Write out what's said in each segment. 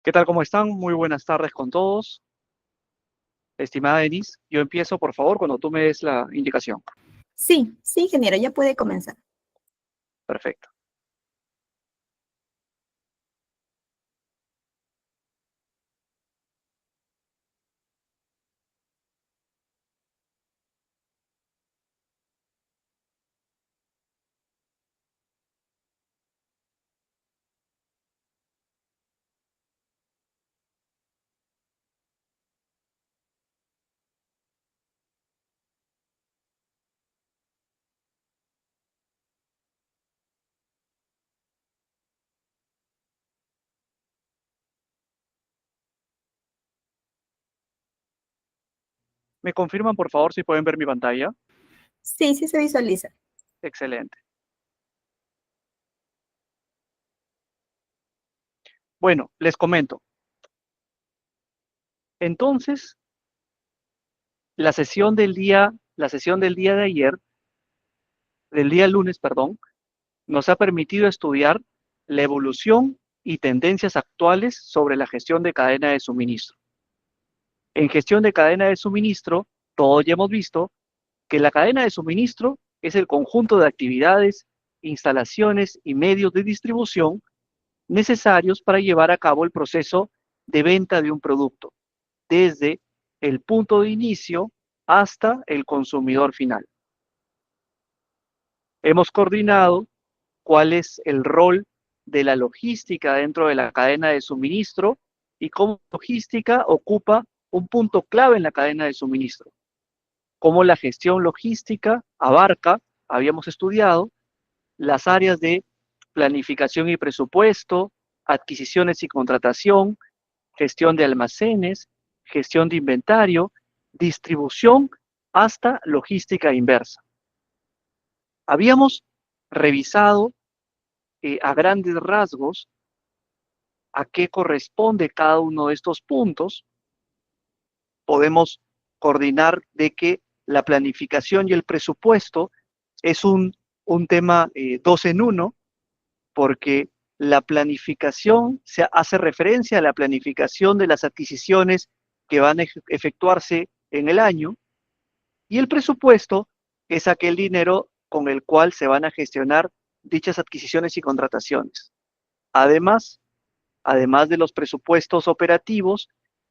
¿Qué tal? ¿Cómo están? Muy buenas tardes con todos. Estimada Denise, yo empiezo, por favor, cuando tú me des la indicación. Sí, sí, ingeniero, ya puede comenzar. Perfecto. ¿Me confirman, por favor, si pueden ver mi pantalla? Sí, sí se visualiza. Excelente. Bueno, les comento. Entonces, la sesión del día de ayer, del día lunes, perdón, nos ha permitido estudiar la evolución y tendencias actuales sobre la gestión de cadena de suministro. En gestión de cadena de suministro, todos ya hemos visto que la cadena de suministro es el conjunto de actividades, instalaciones y medios de distribución necesarios para llevar a cabo el proceso de venta de un producto, desde el punto de inicio hasta el consumidor final. Hemos coordinado cuál es el rol de la logística dentro de la cadena de suministro y cómo la logística ocupa un punto clave en la cadena de suministro. Cómo la gestión logística abarca, habíamos estudiado, las áreas de planificación y presupuesto, adquisiciones y contratación, gestión de almacenes, gestión de inventario, distribución, hasta logística inversa. Habíamos revisado a grandes rasgos a qué corresponde cada uno de estos puntos. Podemos coordinar de que la planificación y el presupuesto es un tema dos en uno, porque la planificación se hace referencia a la planificación de las adquisiciones que van a efectuarse en el año, y el presupuesto es aquel dinero con el cual se van a gestionar dichas adquisiciones y contrataciones. Además, además de los presupuestos operativos,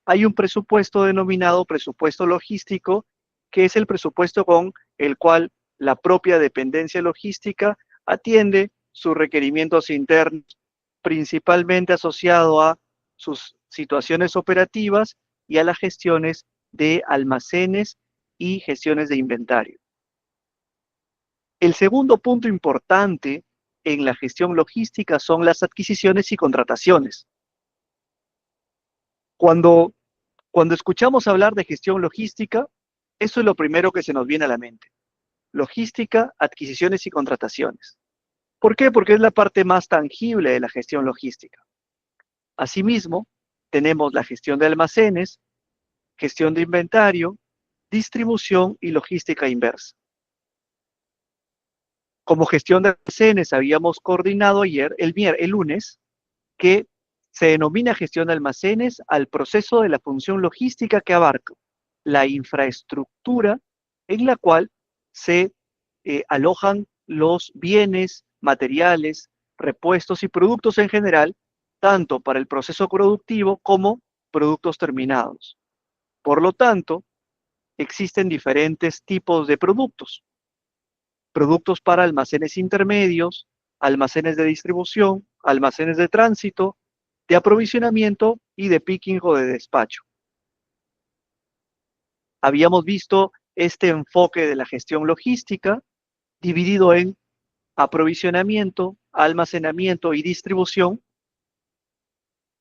hay un presupuesto denominado presupuesto logístico, que es el presupuesto con el cual la propia dependencia logística atiende sus requerimientos internos, principalmente asociado a sus situaciones operativas y a las gestiones de almacenes y gestiones de inventario. El segundo punto importante en la gestión logística son las adquisiciones y contrataciones. Cuando, cuando escuchamos hablar de gestión logística, eso es lo primero que se nos viene a la mente. Logística, adquisiciones y contrataciones. ¿Por qué? Porque es la parte más tangible de la gestión logística. Asimismo, tenemos la gestión de almacenes, gestión de inventario, distribución y logística inversa. Como gestión de almacenes habíamos coordinado ayer, el lunes, que se denomina gestión de almacenes al proceso de la función logística que abarca la infraestructura en la cual se alojan los bienes, materiales, repuestos y productos en general, tanto para el proceso productivo como productos terminados. Por lo tanto, existen diferentes tipos de productos. Productos para almacenes intermedios, almacenes de distribución, almacenes de tránsito, de aprovisionamiento y de picking o de despacho. Habíamos visto este enfoque de la gestión logística dividido en aprovisionamiento, almacenamiento y distribución.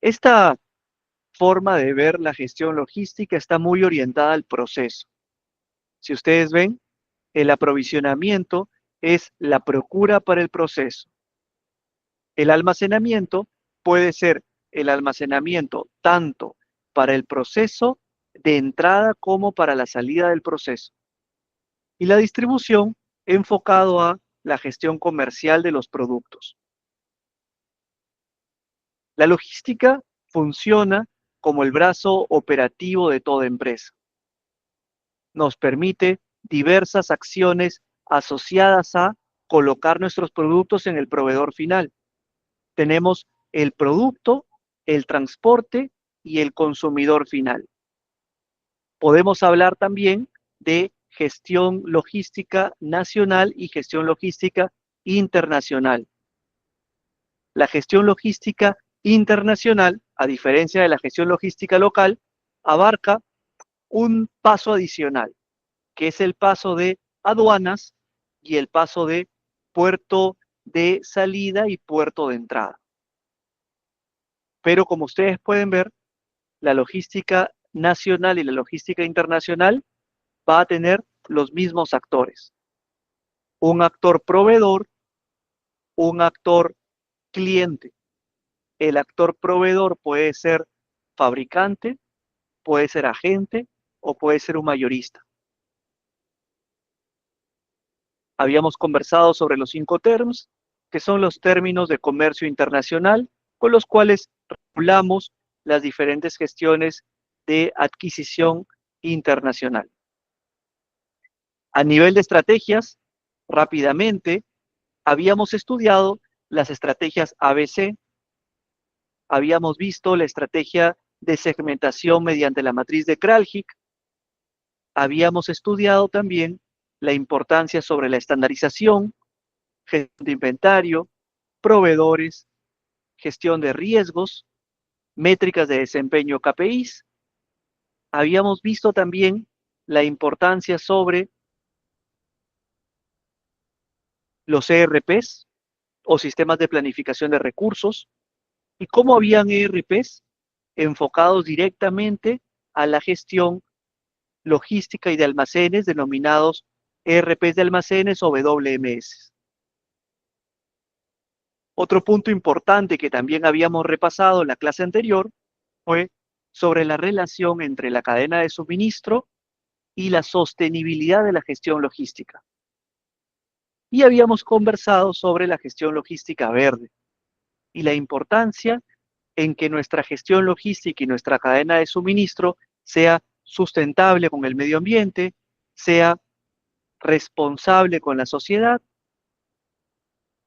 Esta forma de ver la gestión logística está muy orientada al proceso. Si ustedes ven, el aprovisionamiento es la procura para el proceso. El almacenamiento puede ser el almacenamiento tanto para el proceso de entrada como para la salida del proceso. Y la distribución enfocado a la gestión comercial de los productos. La logística funciona como el brazo operativo de toda empresa. Nos permite diversas acciones asociadas a colocar nuestros productos en el proveedor final. Tenemos el producto, el transporte y el consumidor final. Podemos hablar también de gestión logística nacional y gestión logística internacional. La gestión logística internacional, a diferencia de la gestión logística local, abarca un paso adicional, que es el paso de aduanas y el paso de puerto de salida y puerto de entrada. Pero como ustedes pueden ver, la logística nacional y la logística internacional va a tener los mismos actores. Un actor proveedor, un actor cliente. El actor proveedor puede ser fabricante, puede ser agente o puede ser un mayorista. Habíamos conversado sobre los 5 terms, que son los términos de comercio internacional, con los cuales regulamos las diferentes gestiones de adquisición internacional. A nivel de estrategias, rápidamente, habíamos estudiado las estrategias ABC, habíamos visto la estrategia de segmentación mediante la matriz de Kraljic, habíamos estudiado también la importancia sobre la estandarización, gestión de inventario, proveedores, gestión de riesgos, métricas de desempeño KPIs. Habíamos visto también la importancia sobre los ERPs o sistemas de planificación de recursos y cómo habían ERPs enfocados directamente a la gestión logística y de almacenes denominados ERPs de almacenes o WMS. Otro punto importante que también habíamos repasado en la clase anterior fue sobre la relación entre la cadena de suministro y la sostenibilidad de la gestión logística. Y habíamos conversado sobre la gestión logística verde y la importancia en que nuestra gestión logística y nuestra cadena de suministro sea sustentable con el medio ambiente, sea responsable con la sociedad,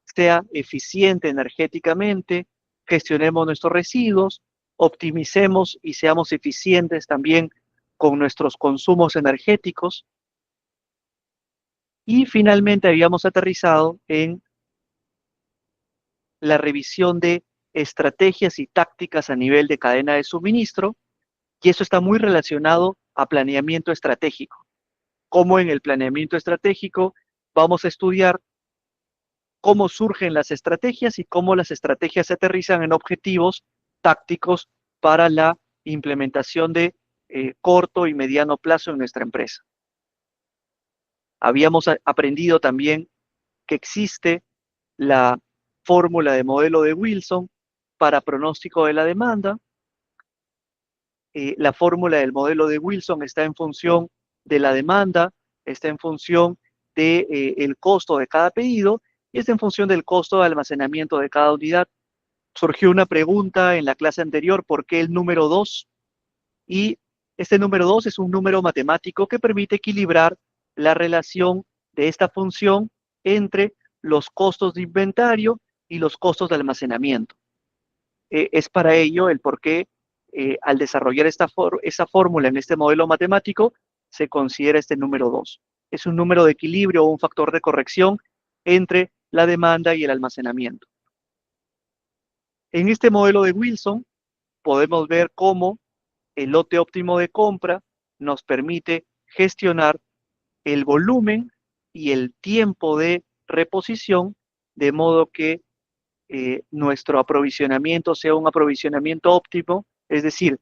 sea eficiente energéticamente, gestionemos nuestros residuos, optimicemos y seamos eficientes también con nuestros consumos energéticos. Y finalmente habíamos aterrizado en la revisión de estrategias y tácticas a nivel de cadena de suministro, y eso está muy relacionado a planeamiento estratégico. Como en el planeamiento estratégico vamos a estudiar cómo surgen las estrategias y cómo las estrategias se aterrizan en objetivos tácticos para la implementación de corto y mediano plazo en nuestra empresa. Habíamos aprendido también que existe la fórmula de modelo de Wilson para pronóstico de la demanda. La fórmula del modelo de Wilson está en función de la demanda, está en función del costo de cada pedido y está en función del costo de almacenamiento de cada unidad. Surgió una pregunta en la clase anterior, ¿por qué el número 2? Y este número 2 es un número matemático que permite equilibrar la relación de esta función entre los costos de inventario y los costos de almacenamiento. Es para ello el por qué al desarrollar esa fórmula en este modelo matemático se considera este número 2. Es un número de equilibrio o un factor de corrección entre la demanda y el almacenamiento. En este modelo de Wilson podemos ver cómo el lote óptimo de compra nos permite gestionar el volumen y el tiempo de reposición de modo que nuestro aprovisionamiento sea un aprovisionamiento óptimo, es decir,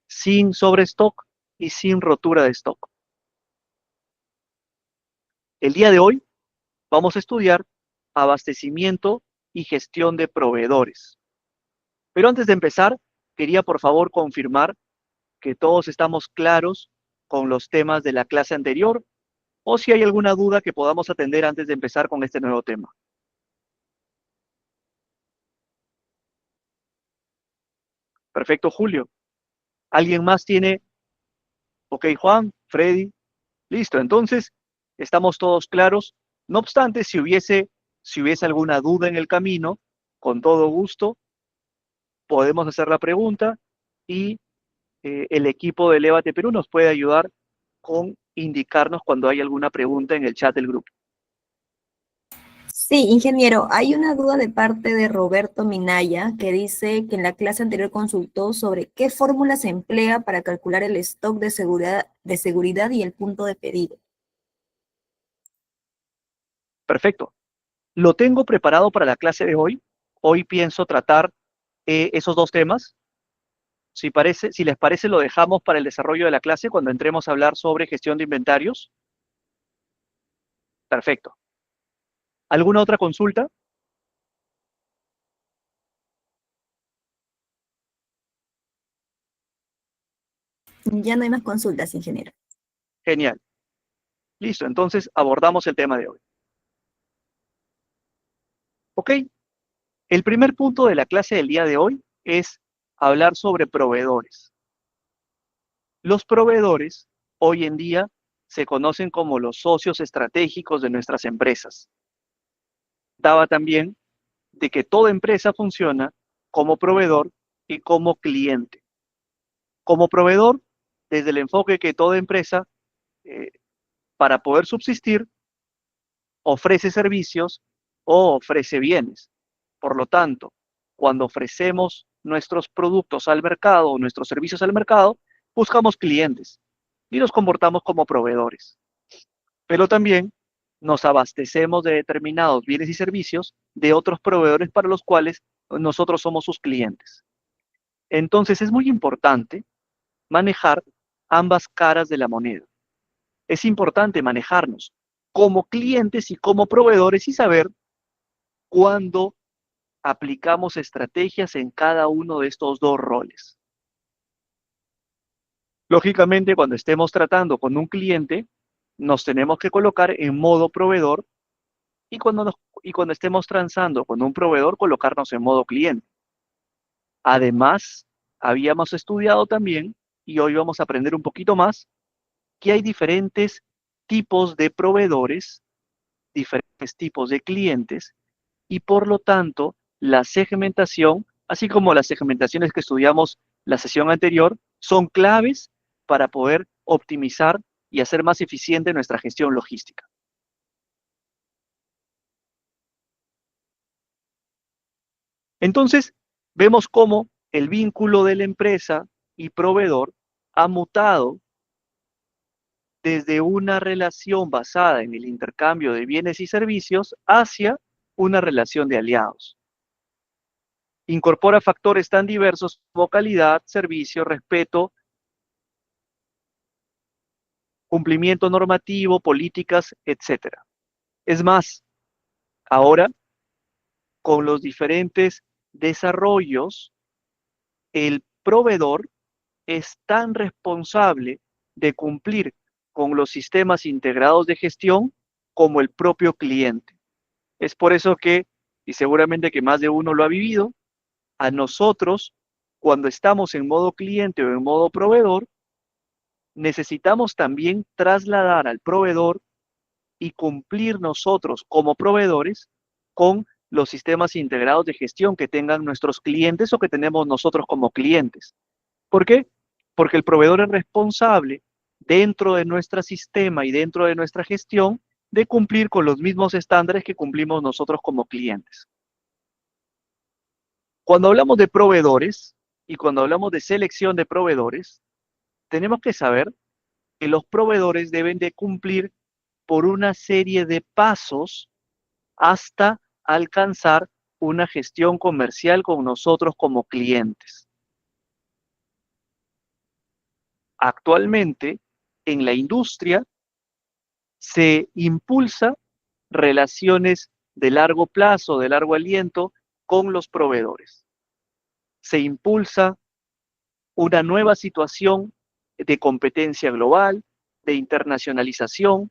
sin sobrestock y sin rotura de stock. El día de hoy vamos a estudiar abastecimiento y gestión de proveedores. Pero antes de empezar, quería por favor confirmar que todos estamos claros con los temas de la clase anterior o si hay alguna duda que podamos atender antes de empezar con este nuevo tema. Perfecto, Julio. ¿Alguien más tiene? Ok, Juan, Freddy. Listo, entonces estamos todos claros. No obstante, si hubiese alguna duda en el camino, con todo gusto podemos hacer la pregunta y el equipo de Elevate Perú nos puede ayudar con indicarnos cuando hay alguna pregunta en el chat del grupo. Sí, ingeniero, hay una duda de parte de Roberto Minaya que dice que en la clase anterior consultó sobre qué fórmula se emplea para calcular el stock de seguridad y el punto de pedido. Perfecto. Lo tengo preparado para la clase de hoy. Hoy pienso tratar esos dos temas. Si les parece, lo dejamos para el desarrollo de la clase cuando entremos a hablar sobre gestión de inventarios. Perfecto. ¿Alguna otra consulta? Ya no hay más consultas, ingeniero. Genial. Listo, entonces abordamos el tema de hoy. Ok, el primer punto de la clase del día de hoy es hablar sobre proveedores. Los proveedores hoy en día se conocen como los socios estratégicos de nuestras empresas. Daba también de que toda empresa funciona como proveedor y como cliente. Como proveedor, desde el enfoque que toda empresa, eh, para poder subsistir, ofrece servicios o ofrece bienes. Por lo tanto, cuando ofrecemos nuestros productos al mercado o nuestros servicios al mercado, buscamos clientes y nos comportamos como proveedores. Pero también nos abastecemos de determinados bienes y servicios de otros proveedores para los cuales nosotros somos sus clientes. Entonces es muy importante manejar ambas caras de la moneda. Es importante manejarnos como clientes y como proveedores y saber cuándo aplicamos estrategias en cada uno de estos dos roles. Lógicamente, cuando estemos tratando con un cliente, nos tenemos que colocar en modo proveedor y cuando estemos transando con un proveedor, colocarnos en modo cliente. Además, habíamos estudiado también, y hoy vamos a aprender un poquito más, que hay diferentes tipos de proveedores, diferentes tipos de clientes, y por lo tanto, la segmentación, así como las segmentaciones que estudiamos la sesión anterior, son claves para poder optimizar y hacer más eficiente nuestra gestión logística. Entonces, vemos cómo el vínculo de la empresa y proveedor ha mutado desde una relación basada en el intercambio de bienes y servicios hacia una relación de aliados. Incorpora factores tan diversos como calidad, servicio, respeto, cumplimiento normativo, políticas, etc. Es más, ahora con los diferentes desarrollos, el proveedor es tan responsable de cumplir con los sistemas integrados de gestión como el propio cliente. Es por eso que, y seguramente que más de uno lo ha vivido, a nosotros, cuando estamos en modo cliente o en modo proveedor, necesitamos también trasladar al proveedor y cumplir nosotros como proveedores con los sistemas integrados de gestión que tengan nuestros clientes o que tenemos nosotros como clientes. ¿Por qué? Porque el proveedor es responsable dentro de nuestro sistema y dentro de nuestra gestión de cumplir con los mismos estándares que cumplimos nosotros como clientes. Cuando hablamos de proveedores y cuando hablamos de selección de proveedores, tenemos que saber que los proveedores deben de cumplir por una serie de pasos hasta alcanzar una gestión comercial con nosotros como clientes. Actualmente, en la industria, se impulsa relaciones de largo plazo, de largo aliento con los proveedores. Se impulsa una nueva situación de competencia global, de internacionalización,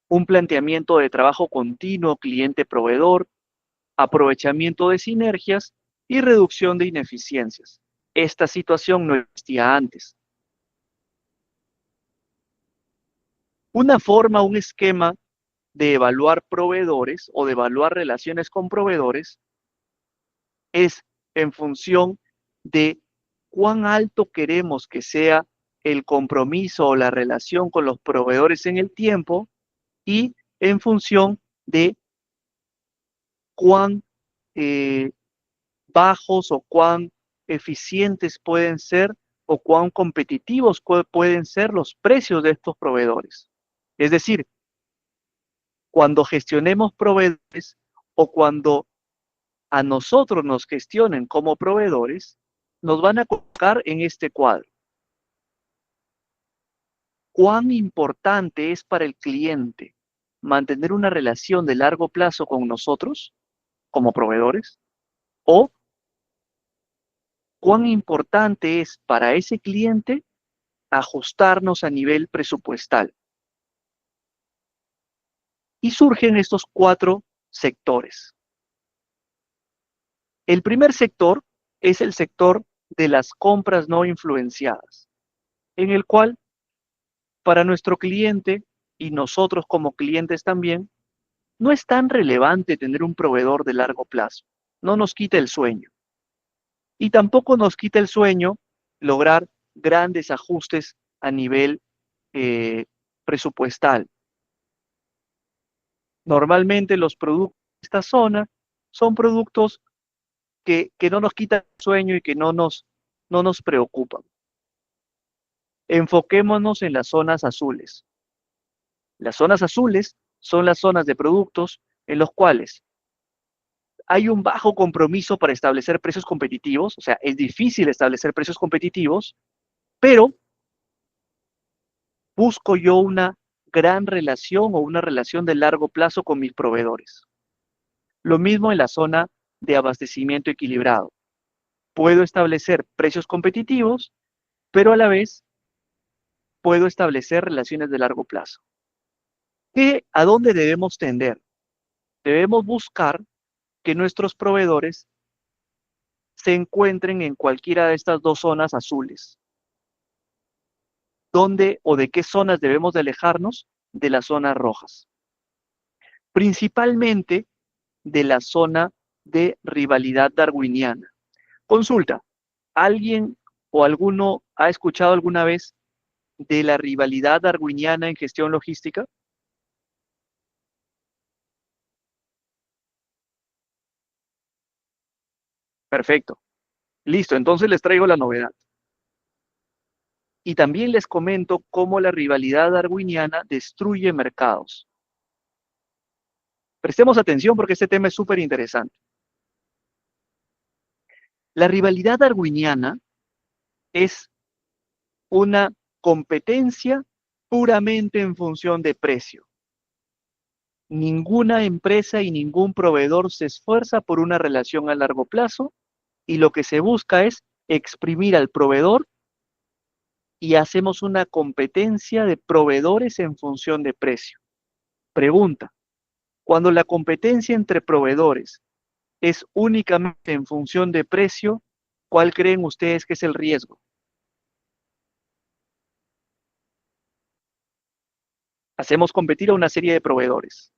un planteamiento de trabajo continuo cliente-proveedor, aprovechamiento de sinergias y reducción de ineficiencias. Esta situación no existía antes. Una forma, un esquema de evaluar proveedores o de evaluar relaciones con proveedores es en función de cuán alto queremos que sea el compromiso o la relación con los proveedores en el tiempo y en función de cuán eh, bajos o cuán eficientes pueden ser o cuán competitivos pueden ser los precios de estos proveedores. Es decir, cuando gestionemos proveedores o cuando a nosotros nos gestionen como proveedores, nos van a colocar en este cuadro. ¿Cuán importante es para el cliente mantener una relación de largo plazo con nosotros como proveedores? ¿O cuán importante es para ese cliente ajustarnos a nivel presupuestal? Y surgen estos 4 sectores. El primer sector es el sector de las compras no influenciadas, en el cual para nuestro cliente y nosotros como clientes también, no es tan relevante tener un proveedor de largo plazo. No nos quita el sueño. Y tampoco nos quita el sueño lograr grandes ajustes a nivel eh, presupuestal. Normalmente los productos de esta zona son productos que no nos quitan el sueño y que no nos preocupan. Enfoquémonos en las zonas azules. Las zonas azules son las zonas de productos en los cuales hay un bajo compromiso para establecer precios competitivos, o sea, es difícil establecer precios competitivos, pero busco yo una gran relación o una relación de largo plazo con mis proveedores. Lo mismo en la zona de abastecimiento equilibrado. Puedo establecer precios competitivos, pero a la vez puedo establecer relaciones de largo plazo. ¿A dónde debemos tender? Debemos buscar que nuestros proveedores se encuentren en cualquiera de estas 2 zonas azules. ¿Dónde o de qué zonas debemos de alejarnos? De las zonas rojas. Principalmente de la zona de rivalidad darwiniana. Consulta, ¿alguien o alguno ha escuchado alguna vez de la rivalidad darwiniana en gestión logística? Perfecto. Listo, entonces les traigo la novedad. Y también les comento cómo la rivalidad darwiniana destruye mercados. Prestemos atención porque este tema es súper interesante. La rivalidad darwiniana es una competencia puramente en función de precio. Ninguna empresa y ningún proveedor se esfuerza por una relación a largo plazo y lo que se busca es exprimir al proveedor y hacemos una competencia de proveedores en función de precio. Pregunta, cuando la competencia entre proveedores es únicamente en función de precio, ¿cuál creen ustedes que es el riesgo? Hacemos competir a una serie de proveedores.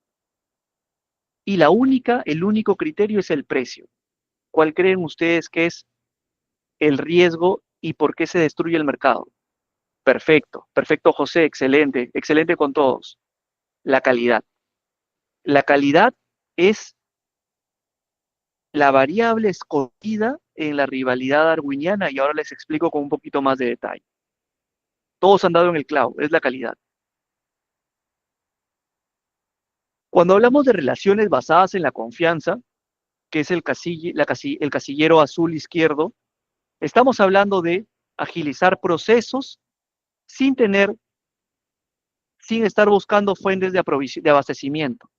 Y el único criterio es el precio. ¿Cuál creen ustedes que es el riesgo y por qué se destruye el mercado? Perfecto, perfecto José, excelente, excelente con todos. La calidad. La calidad es la variable escogida en la rivalidad darwiniana y ahora les explico con un poquito más de detalle. Todos han dado en el clavo, es la calidad. Cuando hablamos de relaciones basadas en la confianza, que es el casillero azul izquierdo, estamos hablando de agilizar procesos sin estar buscando fuentes de abastecimiento.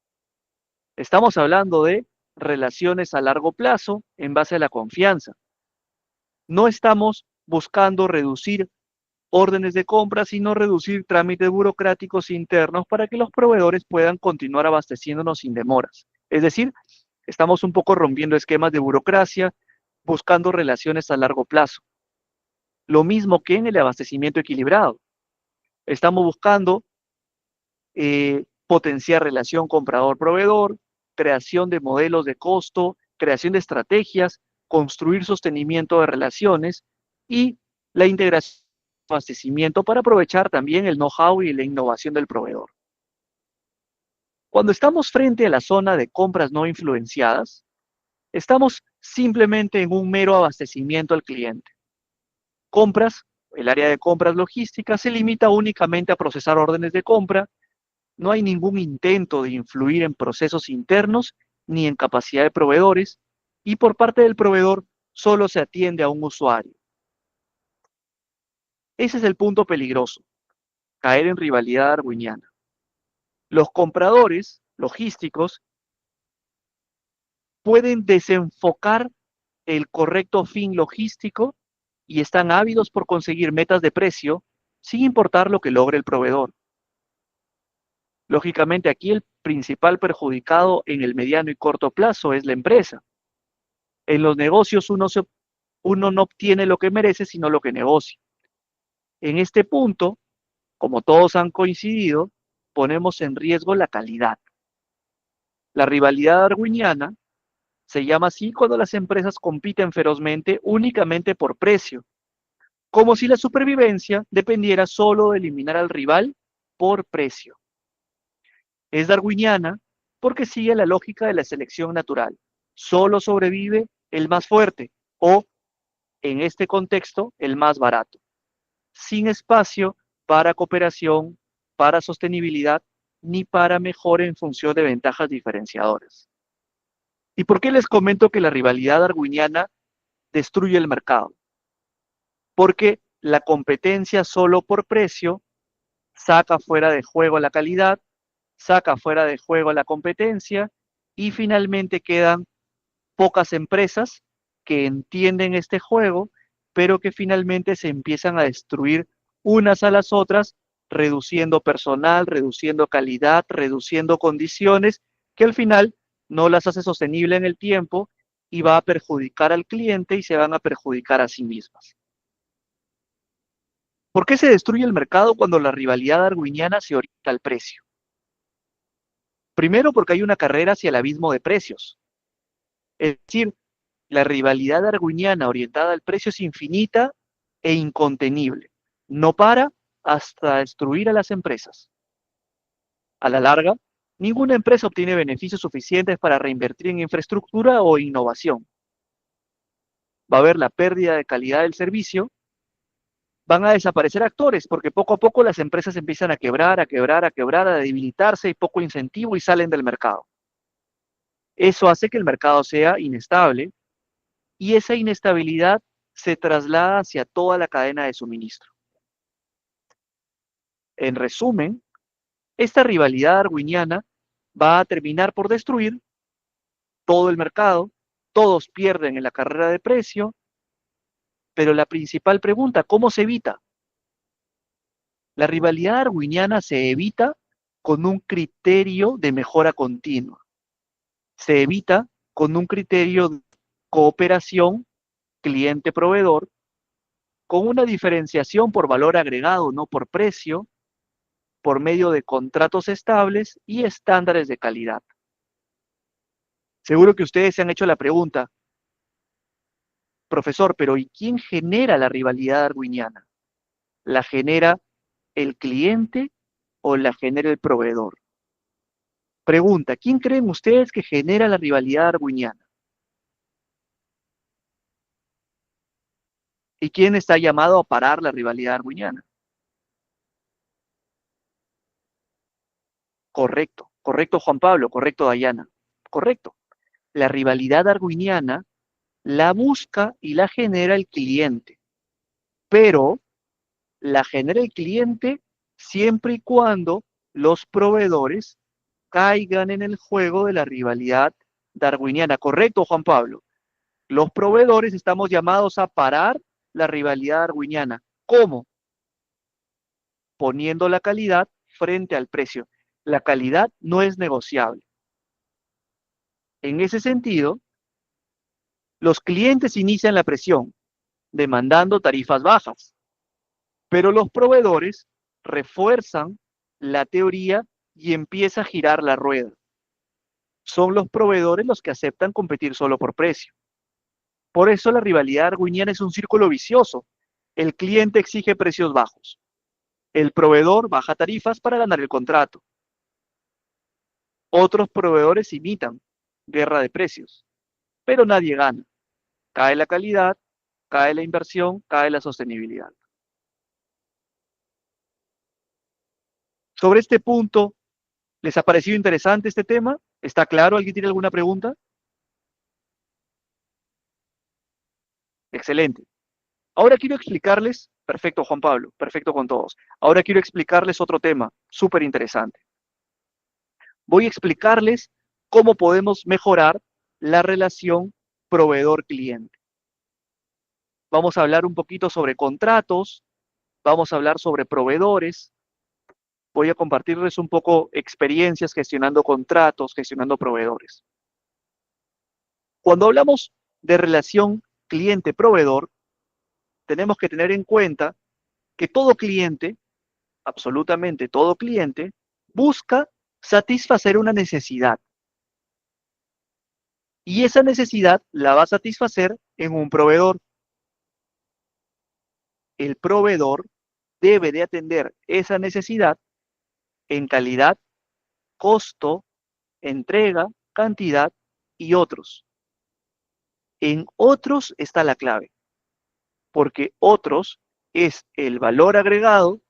Estamos hablando de relaciones a largo plazo en base a la confianza. No estamos buscando reducir órdenes de compra, sino reducir trámites burocráticos internos para que los proveedores puedan continuar abasteciéndonos sin demoras. Es decir, estamos un poco rompiendo esquemas de burocracia, buscando relaciones a largo plazo. Lo mismo que en el abastecimiento equilibrado. Estamos buscando potenciar relación comprador-proveedor, creación de modelos de costo, creación de estrategias, construir sostenimiento de relaciones y la integración de abastecimiento para aprovechar también el know-how y la innovación del proveedor. Cuando estamos frente a la zona de compras no influenciadas, estamos simplemente en un mero abastecimiento al cliente. Compras, el área de compras logística se limita únicamente a procesar órdenes de compra. No hay ningún intento de influir en procesos internos ni en capacidad de proveedores, y por parte del proveedor solo se atiende a un usuario. Ese es el punto peligroso, caer en rivalidad darwiniana. Los compradores logísticos pueden desenfocar el correcto fin logístico y están ávidos por conseguir metas de precio sin importar lo que logre el proveedor. Lógicamente, aquí el principal perjudicado en el mediano y corto plazo es la empresa. En los negocios uno no obtiene lo que merece, sino lo que negocia. En este punto, como todos han coincidido, ponemos en riesgo la calidad. La rivalidad darwiniana se llama así cuando las empresas compiten ferozmente únicamente por precio, como si la supervivencia dependiera solo de eliminar al rival por precio. Es darwiniana porque sigue la lógica de la selección natural. Solo sobrevive el más fuerte o, en este contexto, el más barato, sin espacio para cooperación, para sostenibilidad, ni para mejora en función de ventajas diferenciadoras. ¿Y por qué les comento que la rivalidad darwiniana destruye el mercado? Porque la competencia solo por precio saca fuera de juego la calidad, saca fuera de juego la competencia y finalmente quedan pocas empresas que entienden este juego, pero que finalmente se empiezan a destruir unas a las otras, reduciendo personal, reduciendo calidad, reduciendo condiciones, que al final no las hace sostenible en el tiempo y va a perjudicar al cliente y se van a perjudicar a sí mismas. ¿Por qué se destruye el mercado cuando la rivalidad darwiniana se orienta al precio? Primero, porque hay una carrera hacia el abismo de precios. Es decir, la rivalidad darwiniana orientada al precio es infinita e incontenible. No para hasta destruir a las empresas. A la larga, ninguna empresa obtiene beneficios suficientes para reinvertir en infraestructura o innovación. Va a haber la pérdida de calidad del servicio, van a desaparecer actores, porque poco a poco las empresas empiezan a quebrar, a quebrar, a quebrar, a debilitarse, y poco incentivo y salen del mercado. Eso hace que el mercado sea inestable y esa inestabilidad se traslada hacia toda la cadena de suministro. En resumen, esta rivalidad darwiniana va a terminar por destruir todo el mercado, todos pierden en la carrera de precio, pero la principal pregunta, ¿cómo se evita? La rivalidad darwiniana se evita con un criterio de mejora continua. Se evita con un criterio de cooperación cliente-proveedor, con una diferenciación por valor agregado, no por precio, por medio de contratos estables y estándares de calidad. Seguro que ustedes se han hecho la pregunta, profesor, pero ¿y quién genera la rivalidad darwiniana? ¿La genera el cliente o la genera el proveedor? Pregunta, ¿quién creen ustedes que genera la rivalidad darwiniana? ¿Y quién está llamado a parar la rivalidad darwiniana? Correcto, correcto Juan Pablo, correcto Dayana, correcto. La rivalidad darwiniana la busca y la genera el cliente, pero la genera el cliente siempre y cuando los proveedores caigan en el juego de la rivalidad darwiniana. Correcto, Juan Pablo. Los proveedores estamos llamados a parar la rivalidad darwiniana. ¿Cómo? Poniendo la calidad frente al precio. La calidad no es negociable. En ese sentido, los clientes inician la presión. demandando tarifas bajas. Pero los proveedores refuerzan la teoría y empieza a girar la rueda. Son los proveedores los que aceptan competir solo por precio. Por eso la rivalidad argüiniana es un círculo vicioso. El cliente exige precios bajos. El proveedor baja tarifas para ganar el contrato. Otros proveedores imitan guerra de precios, pero nadie gana. Cae la calidad, cae la inversión, cae la sostenibilidad. Sobre este punto, ¿les ha parecido interesante este tema? ¿Está claro? ¿Alguien tiene alguna pregunta? Excelente. Ahora quiero explicarles, perfecto Juan Pablo, perfecto con todos. Ahora quiero explicarles otro tema súper interesante. Voy a explicarles cómo podemos mejorar la relación proveedor-cliente. Vamos a hablar un poquito sobre contratos, vamos a hablar sobre proveedores, voy a compartirles un poco experiencias gestionando contratos, gestionando proveedores. Cuando hablamos de relación cliente-proveedor, tenemos que tener en cuenta que todo cliente, absolutamente todo cliente, busca satisfacer una necesidad. Y esa necesidad la va a satisfacer en un proveedor. El proveedor debe de atender esa necesidad en calidad, costo, entrega, cantidad y otros. En otros está la clave, porque otros es el valor agregado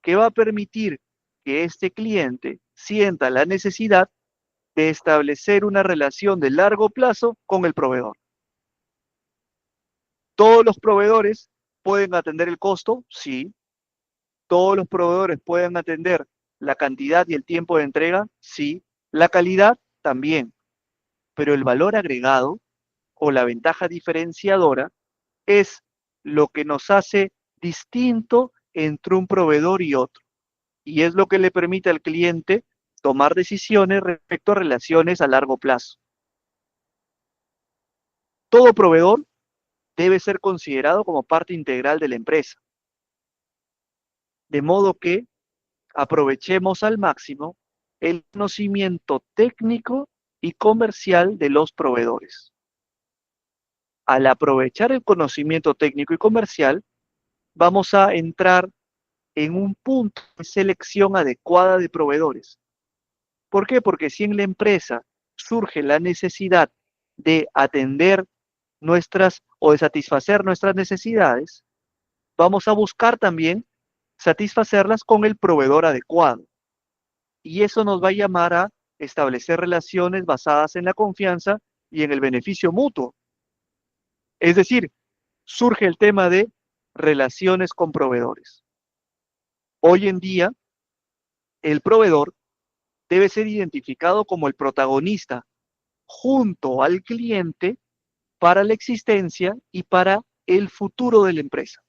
que va a permitir que este cliente sienta la necesidad de establecer una relación de largo plazo con el proveedor. ¿Todos los proveedores pueden atender el costo? Sí. ¿Todos los proveedores pueden atender la cantidad y el tiempo de entrega? Sí. La calidad también. Pero el valor agregado o la ventaja diferenciadora es lo que nos hace distinto entre un proveedor y otro. Y es lo que le permite al cliente tomar decisiones respecto a relaciones a largo plazo. Todo proveedor debe ser considerado como parte integral de la empresa. De modo que aprovechemos al máximo el conocimiento técnico y comercial de los proveedores. Al aprovechar el conocimiento técnico y comercial, vamos a entrar en un punto de selección adecuada de proveedores. ¿Por qué? Porque si en la empresa surge la necesidad de atender nuestras o de satisfacer nuestras necesidades, vamos a buscar también satisfacerlas con el proveedor adecuado. Y eso nos va a llamar a establecer relaciones basadas en la confianza y en el beneficio mutuo. Es decir, surge el tema de relaciones con proveedores. Hoy en día, el proveedor debe ser identificado como el protagonista junto al cliente para la existencia y para el futuro de la empresa.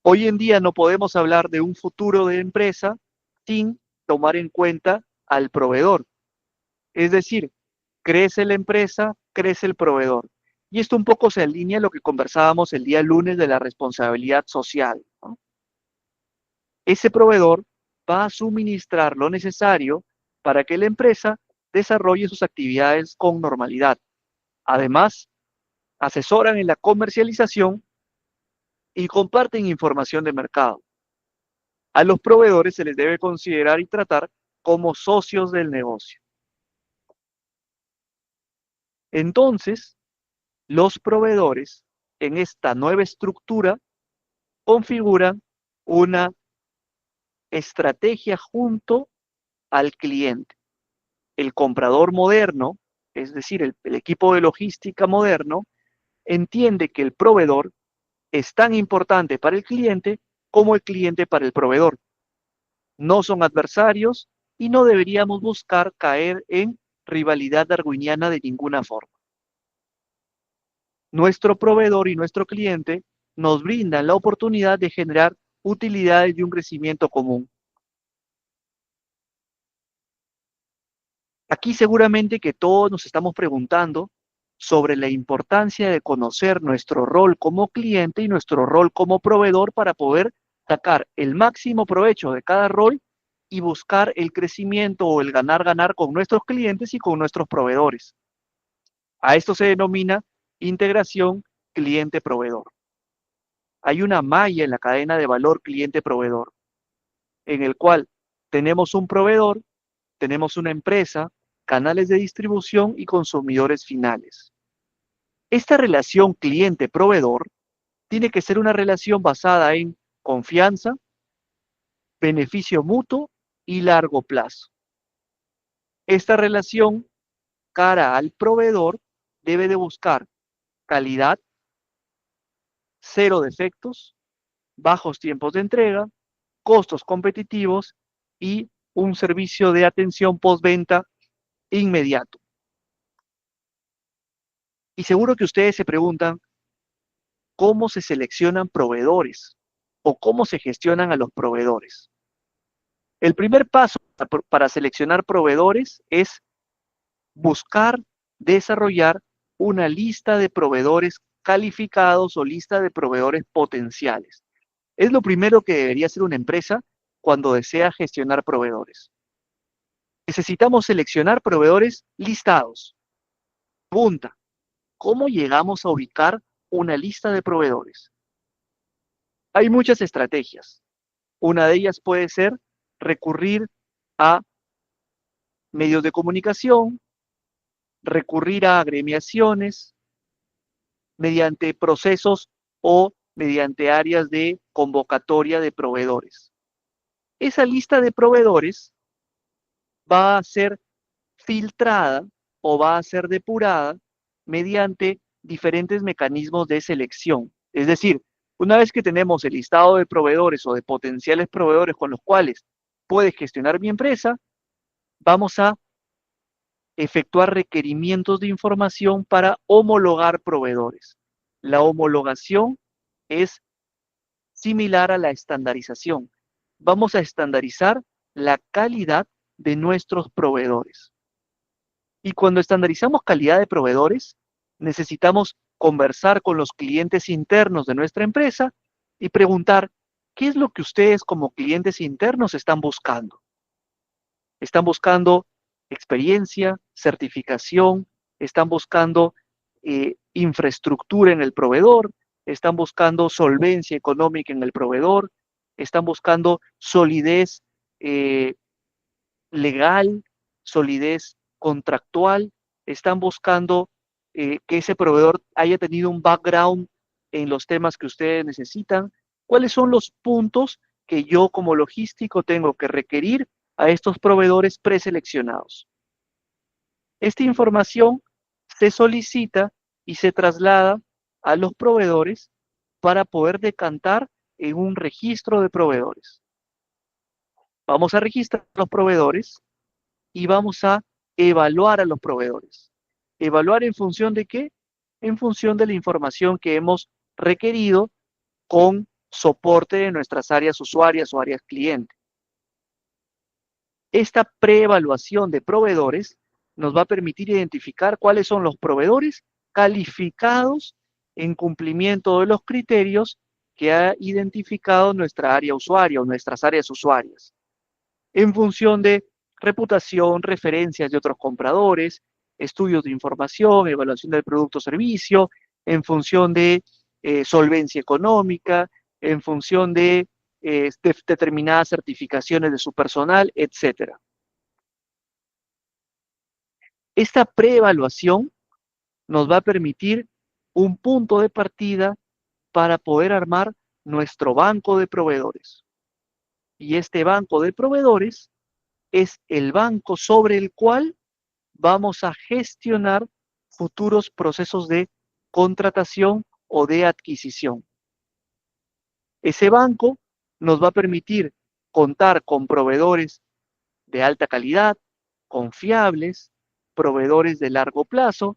Hoy en día no podemos hablar de un futuro de empresa sin tomar en cuenta al proveedor. Es decir, crece la empresa, crece el proveedor. Y esto un poco se alinea a lo que conversábamos el día lunes de la responsabilidad social, ¿no? Ese proveedor va a suministrar lo necesario para que la empresa desarrolle sus actividades con normalidad. Además, asesoran en la comercialización y comparten información de mercado. A los proveedores se les debe considerar y tratar como socios del negocio. Entonces, los proveedores en esta nueva estructura configuran una estrategia junto al cliente. El comprador moderno, es decir, el equipo de logística moderno, entiende que el proveedor es tan importante para el cliente como el cliente para el proveedor. No son adversarios y no deberíamos buscar caer en rivalidad darwiniana de ninguna forma. Nuestro proveedor y nuestro cliente nos brindan la oportunidad de generar utilidades y un crecimiento común. Aquí seguramente que todos nos estamos preguntando sobre la importancia de conocer nuestro rol como cliente y nuestro rol como proveedor para poder sacar el máximo provecho de cada rol y buscar el crecimiento o el ganar-ganar con nuestros clientes y con nuestros proveedores. A esto se denomina integración cliente-proveedor. Hay una malla en la cadena de valor cliente-proveedor, en el cual tenemos un proveedor, tenemos una empresa, canales de distribución y consumidores finales. Esta relación cliente-proveedor tiene que ser una relación basada en confianza, beneficio mutuo y largo plazo. Esta relación cara al proveedor debe de buscar calidad, cero defectos, bajos tiempos de entrega, costos competitivos y un servicio de atención postventa inmediato. Y seguro que ustedes se preguntan cómo se seleccionan proveedores o cómo se gestionan a los proveedores. El primer paso para seleccionar proveedores es buscar desarrollar una lista de proveedores calificados o lista de proveedores potenciales. Es lo primero que debería hacer una empresa cuando desea gestionar proveedores. Necesitamos seleccionar proveedores listados. Punta. ¿Cómo llegamos a ubicar una lista de proveedores? Hay muchas estrategias. Una de ellas puede ser recurrir a medios de comunicación, recurrir a agremiaciones, mediante procesos o mediante áreas de convocatoria de proveedores. Esa lista de proveedores va a ser filtrada o va a ser depurada mediante diferentes mecanismos de selección. Es decir, una vez que tenemos el listado de proveedores o de potenciales proveedores con los cuales puede gestionar mi empresa, vamos a efectuar requerimientos de información para homologar proveedores. La homologación es similar a la estandarización. Vamos a estandarizar la calidad de nuestros proveedores. Y cuando estandarizamos calidad de proveedores, necesitamos conversar con los clientes internos de nuestra empresa y preguntar, ¿qué es lo que ustedes como clientes internos están buscando? ¿Están buscando experiencia, certificación? ¿Están buscando infraestructura en el proveedor? ¿Están buscando solvencia económica en el proveedor? ¿Están buscando solidez legal, solidez contractual? ¿Están buscando que ese proveedor haya tenido un background en los temas que ustedes necesitan? ¿Cuáles son los puntos que yo como logístico tengo que requerir a estos proveedores preseleccionados? Esta información se solicita y se traslada a los proveedores para poder decantar en un registro de proveedores. Vamos a registrar los proveedores y vamos a evaluar a los proveedores. ¿Evaluar en función de qué? En función de la información que hemos requerido con soporte de nuestras áreas usuarias o áreas cliente. Esta preevaluación de proveedores nos va a permitir identificar cuáles son los proveedores calificados en cumplimiento de los criterios que ha identificado nuestra área usuaria o nuestras áreas usuarias, en función de reputación, referencias de otros compradores, estudios de información, evaluación del producto o servicio, en función de solvencia económica, en función de determinadas certificaciones de su personal, etc. Esta preevaluación nos va a permitir un punto de partida para poder armar nuestro banco de proveedores. Y este banco de proveedores es el banco sobre el cual vamos a gestionar futuros procesos de contratación o de adquisición. Ese banco nos va a permitir contar con proveedores de alta calidad, confiables, proveedores de largo plazo,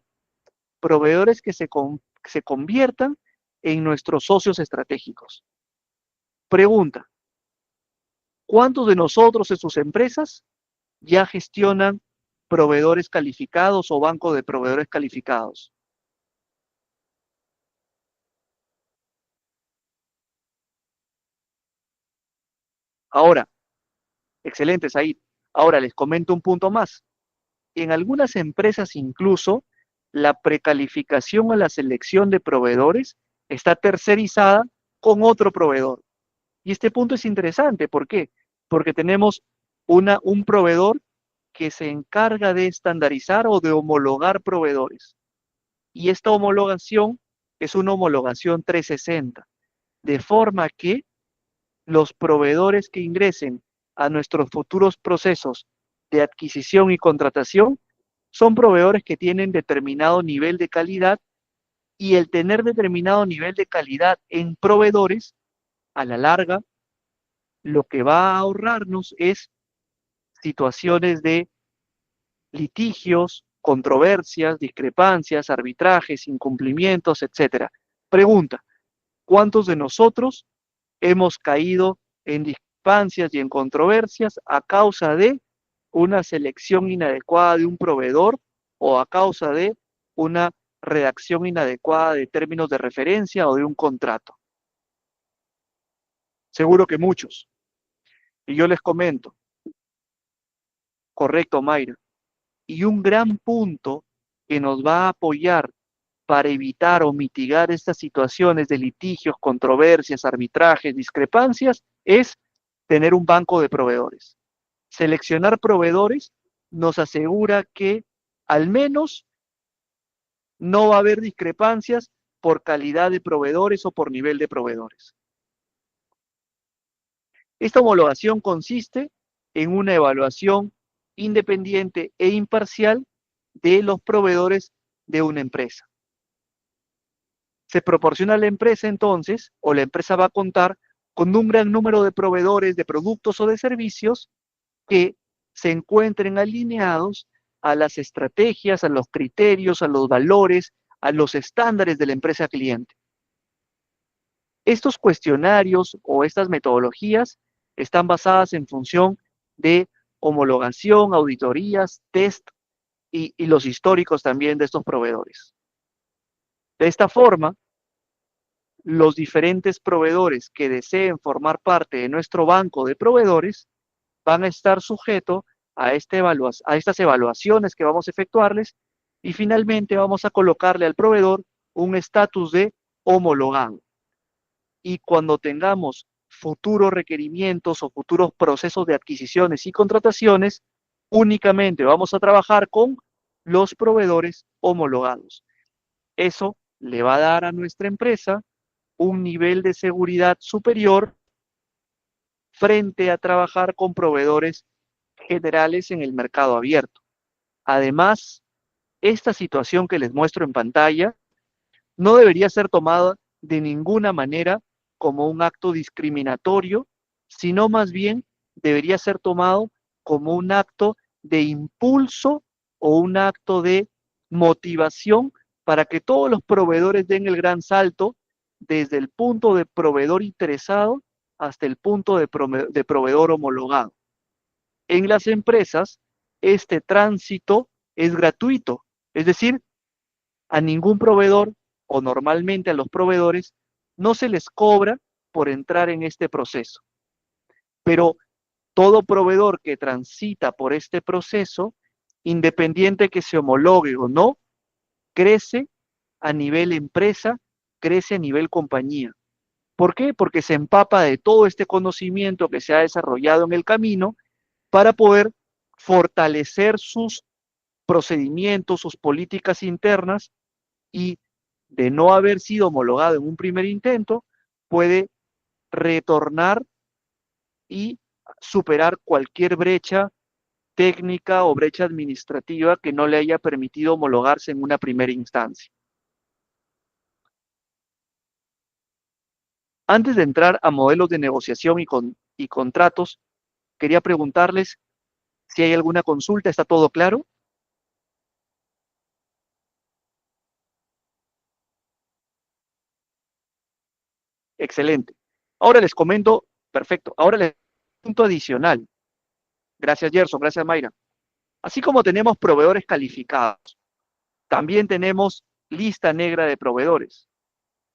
proveedores que se conviertan en nuestros socios estratégicos. Pregunta, ¿cuántos de nosotros en sus empresas ya gestionan proveedores calificados o banco de proveedores calificados? Ahora, excelente, Said. Ahora les comento un punto más. En algunas empresas incluso la precalificación o la selección de proveedores está tercerizada con otro proveedor. Y este punto es interesante. ¿Por qué? Porque tenemos un proveedor que se encarga de estandarizar o de homologar proveedores. Y esta homologación es una homologación 360, de forma que los proveedores que ingresen a nuestros futuros procesos de adquisición y contratación son proveedores que tienen determinado nivel de calidad, y el tener determinado nivel de calidad en proveedores, a la larga, lo que va a ahorrarnos es situaciones de litigios, controversias, discrepancias, arbitrajes, incumplimientos, etcétera. Pregunta: ¿cuántos de nosotros hemos caído en discrepancias y en controversias a causa de una selección inadecuada de un proveedor o a causa de una redacción inadecuada de términos de referencia o de un contrato? Seguro que muchos. Y yo les comento, correcto, Mayra. Y un gran punto que nos va a apoyar para evitar o mitigar estas situaciones de litigios, controversias, arbitrajes, discrepancias, es tener un banco de proveedores. Seleccionar proveedores nos asegura que al menos no va a haber discrepancias por calidad de proveedores o por nivel de proveedores. Esta homologación consiste en una evaluación independiente e imparcial de los proveedores de una empresa. Se proporciona a la empresa entonces, o la empresa va a contar con un gran número de proveedores de productos o de servicios que se encuentren alineados a las estrategias, a los criterios, a los valores, a los estándares de la empresa cliente. Estos cuestionarios o estas metodologías están basadas en función de homologación, auditorías, test y los históricos también de estos proveedores. De esta forma, los diferentes proveedores que deseen formar parte de nuestro banco de proveedores van a estar sujetos a estas evaluaciones que vamos a efectuarles, y finalmente vamos a colocarle al proveedor un estatus de homologado. Y cuando tengamos futuros requerimientos o futuros procesos de adquisiciones y contrataciones, únicamente vamos a trabajar con los proveedores homologados. Eso le va a dar a nuestra empresa un nivel de seguridad superior frente a trabajar con proveedores generales en el mercado abierto. Además, esta situación que les muestro en pantalla no debería ser tomada de ninguna manera como un acto discriminatorio, sino más bien debería ser tomado como un acto de impulso o un acto de motivación para que todos los proveedores den el gran salto desde el punto de proveedor interesado hasta el punto de proveedor homologado. En las empresas, este tránsito es gratuito, es decir, a ningún proveedor, o normalmente a los proveedores, no se les cobra por entrar en este proceso. Pero todo proveedor que transita por este proceso, independiente que se homologue o no, crece a nivel empresa, crece a nivel compañía. ¿Por qué? Porque se empapa de todo este conocimiento que se ha desarrollado en el camino para poder fortalecer sus procedimientos, sus políticas internas, y de no haber sido homologado en un primer intento, puede retornar y superar cualquier brecha técnica o brecha administrativa que no le haya permitido homologarse en una primera instancia. Antes de entrar a modelos de negociación y contratos, quería preguntarles si hay alguna consulta. ¿Está todo claro? Excelente. Ahora les comento, perfecto, ahora les punto adicional. Gracias, Gerson, gracias, Mayra. Así como tenemos proveedores calificados, también tenemos lista negra de proveedores.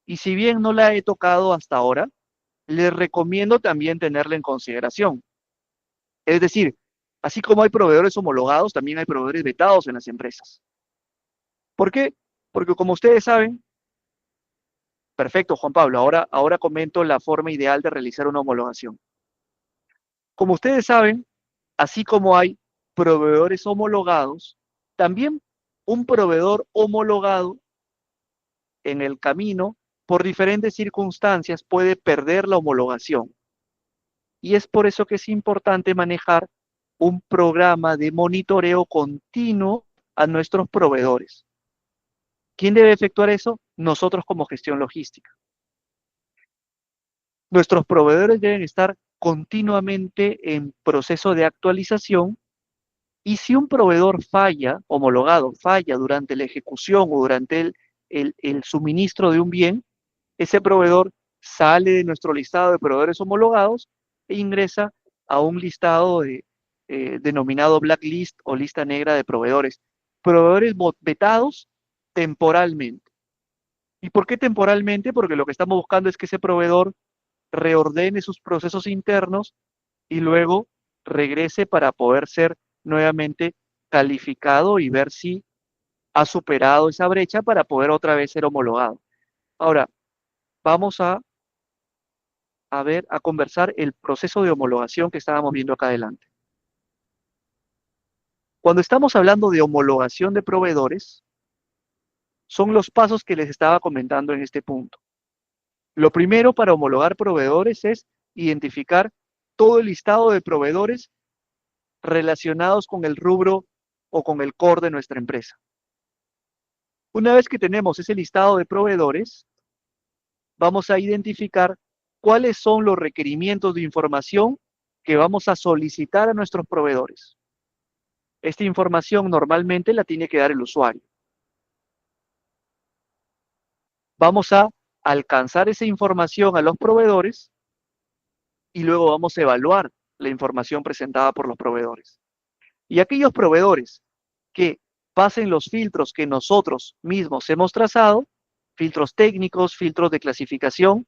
Y si bien no la he tocado hasta ahora, les recomiendo también tenerla en consideración. Es decir, así como hay proveedores homologados, también hay proveedores vetados en las empresas. ¿Por qué? Porque como ustedes saben, perfecto, Juan Pablo, ahora comento la forma ideal de realizar una homologación. Como ustedes saben, así como hay proveedores homologados, también un proveedor homologado en el camino, por diferentes circunstancias, puede perder la homologación. Y es por eso que es importante manejar un programa de monitoreo continuo a nuestros proveedores. ¿Quién debe efectuar eso? Nosotros como gestión logística. Nuestros proveedores deben estar continuamente en proceso de actualización y si un proveedor falla, homologado, falla durante la ejecución o durante el suministro de un bien, ese proveedor sale de nuestro listado de proveedores homologados e ingresa a un listado denominado blacklist o lista negra de proveedores. Proveedores vetados temporalmente. ¿Y por qué temporalmente? Porque lo que estamos buscando es que ese proveedor reordene sus procesos internos y luego regrese para poder ser nuevamente calificado y ver si ha superado esa brecha para poder otra vez ser homologado. Ahora, vamos a conversar el proceso de homologación que estábamos viendo acá adelante. Cuando estamos hablando de homologación de proveedores, son los pasos que les estaba comentando en este punto. Lo primero para homologar proveedores es identificar todo el listado de proveedores relacionados con el rubro o con el core de nuestra empresa. Una vez que tenemos ese listado de proveedores, vamos a identificar cuáles son los requerimientos de información que vamos a solicitar a nuestros proveedores. Esta información normalmente la tiene que dar el usuario. Vamos a alcanzar esa información a los proveedores y luego vamos a evaluar la información presentada por los proveedores. Y aquellos proveedores que pasen los filtros que nosotros mismos hemos trazado, filtros técnicos, filtros de clasificación,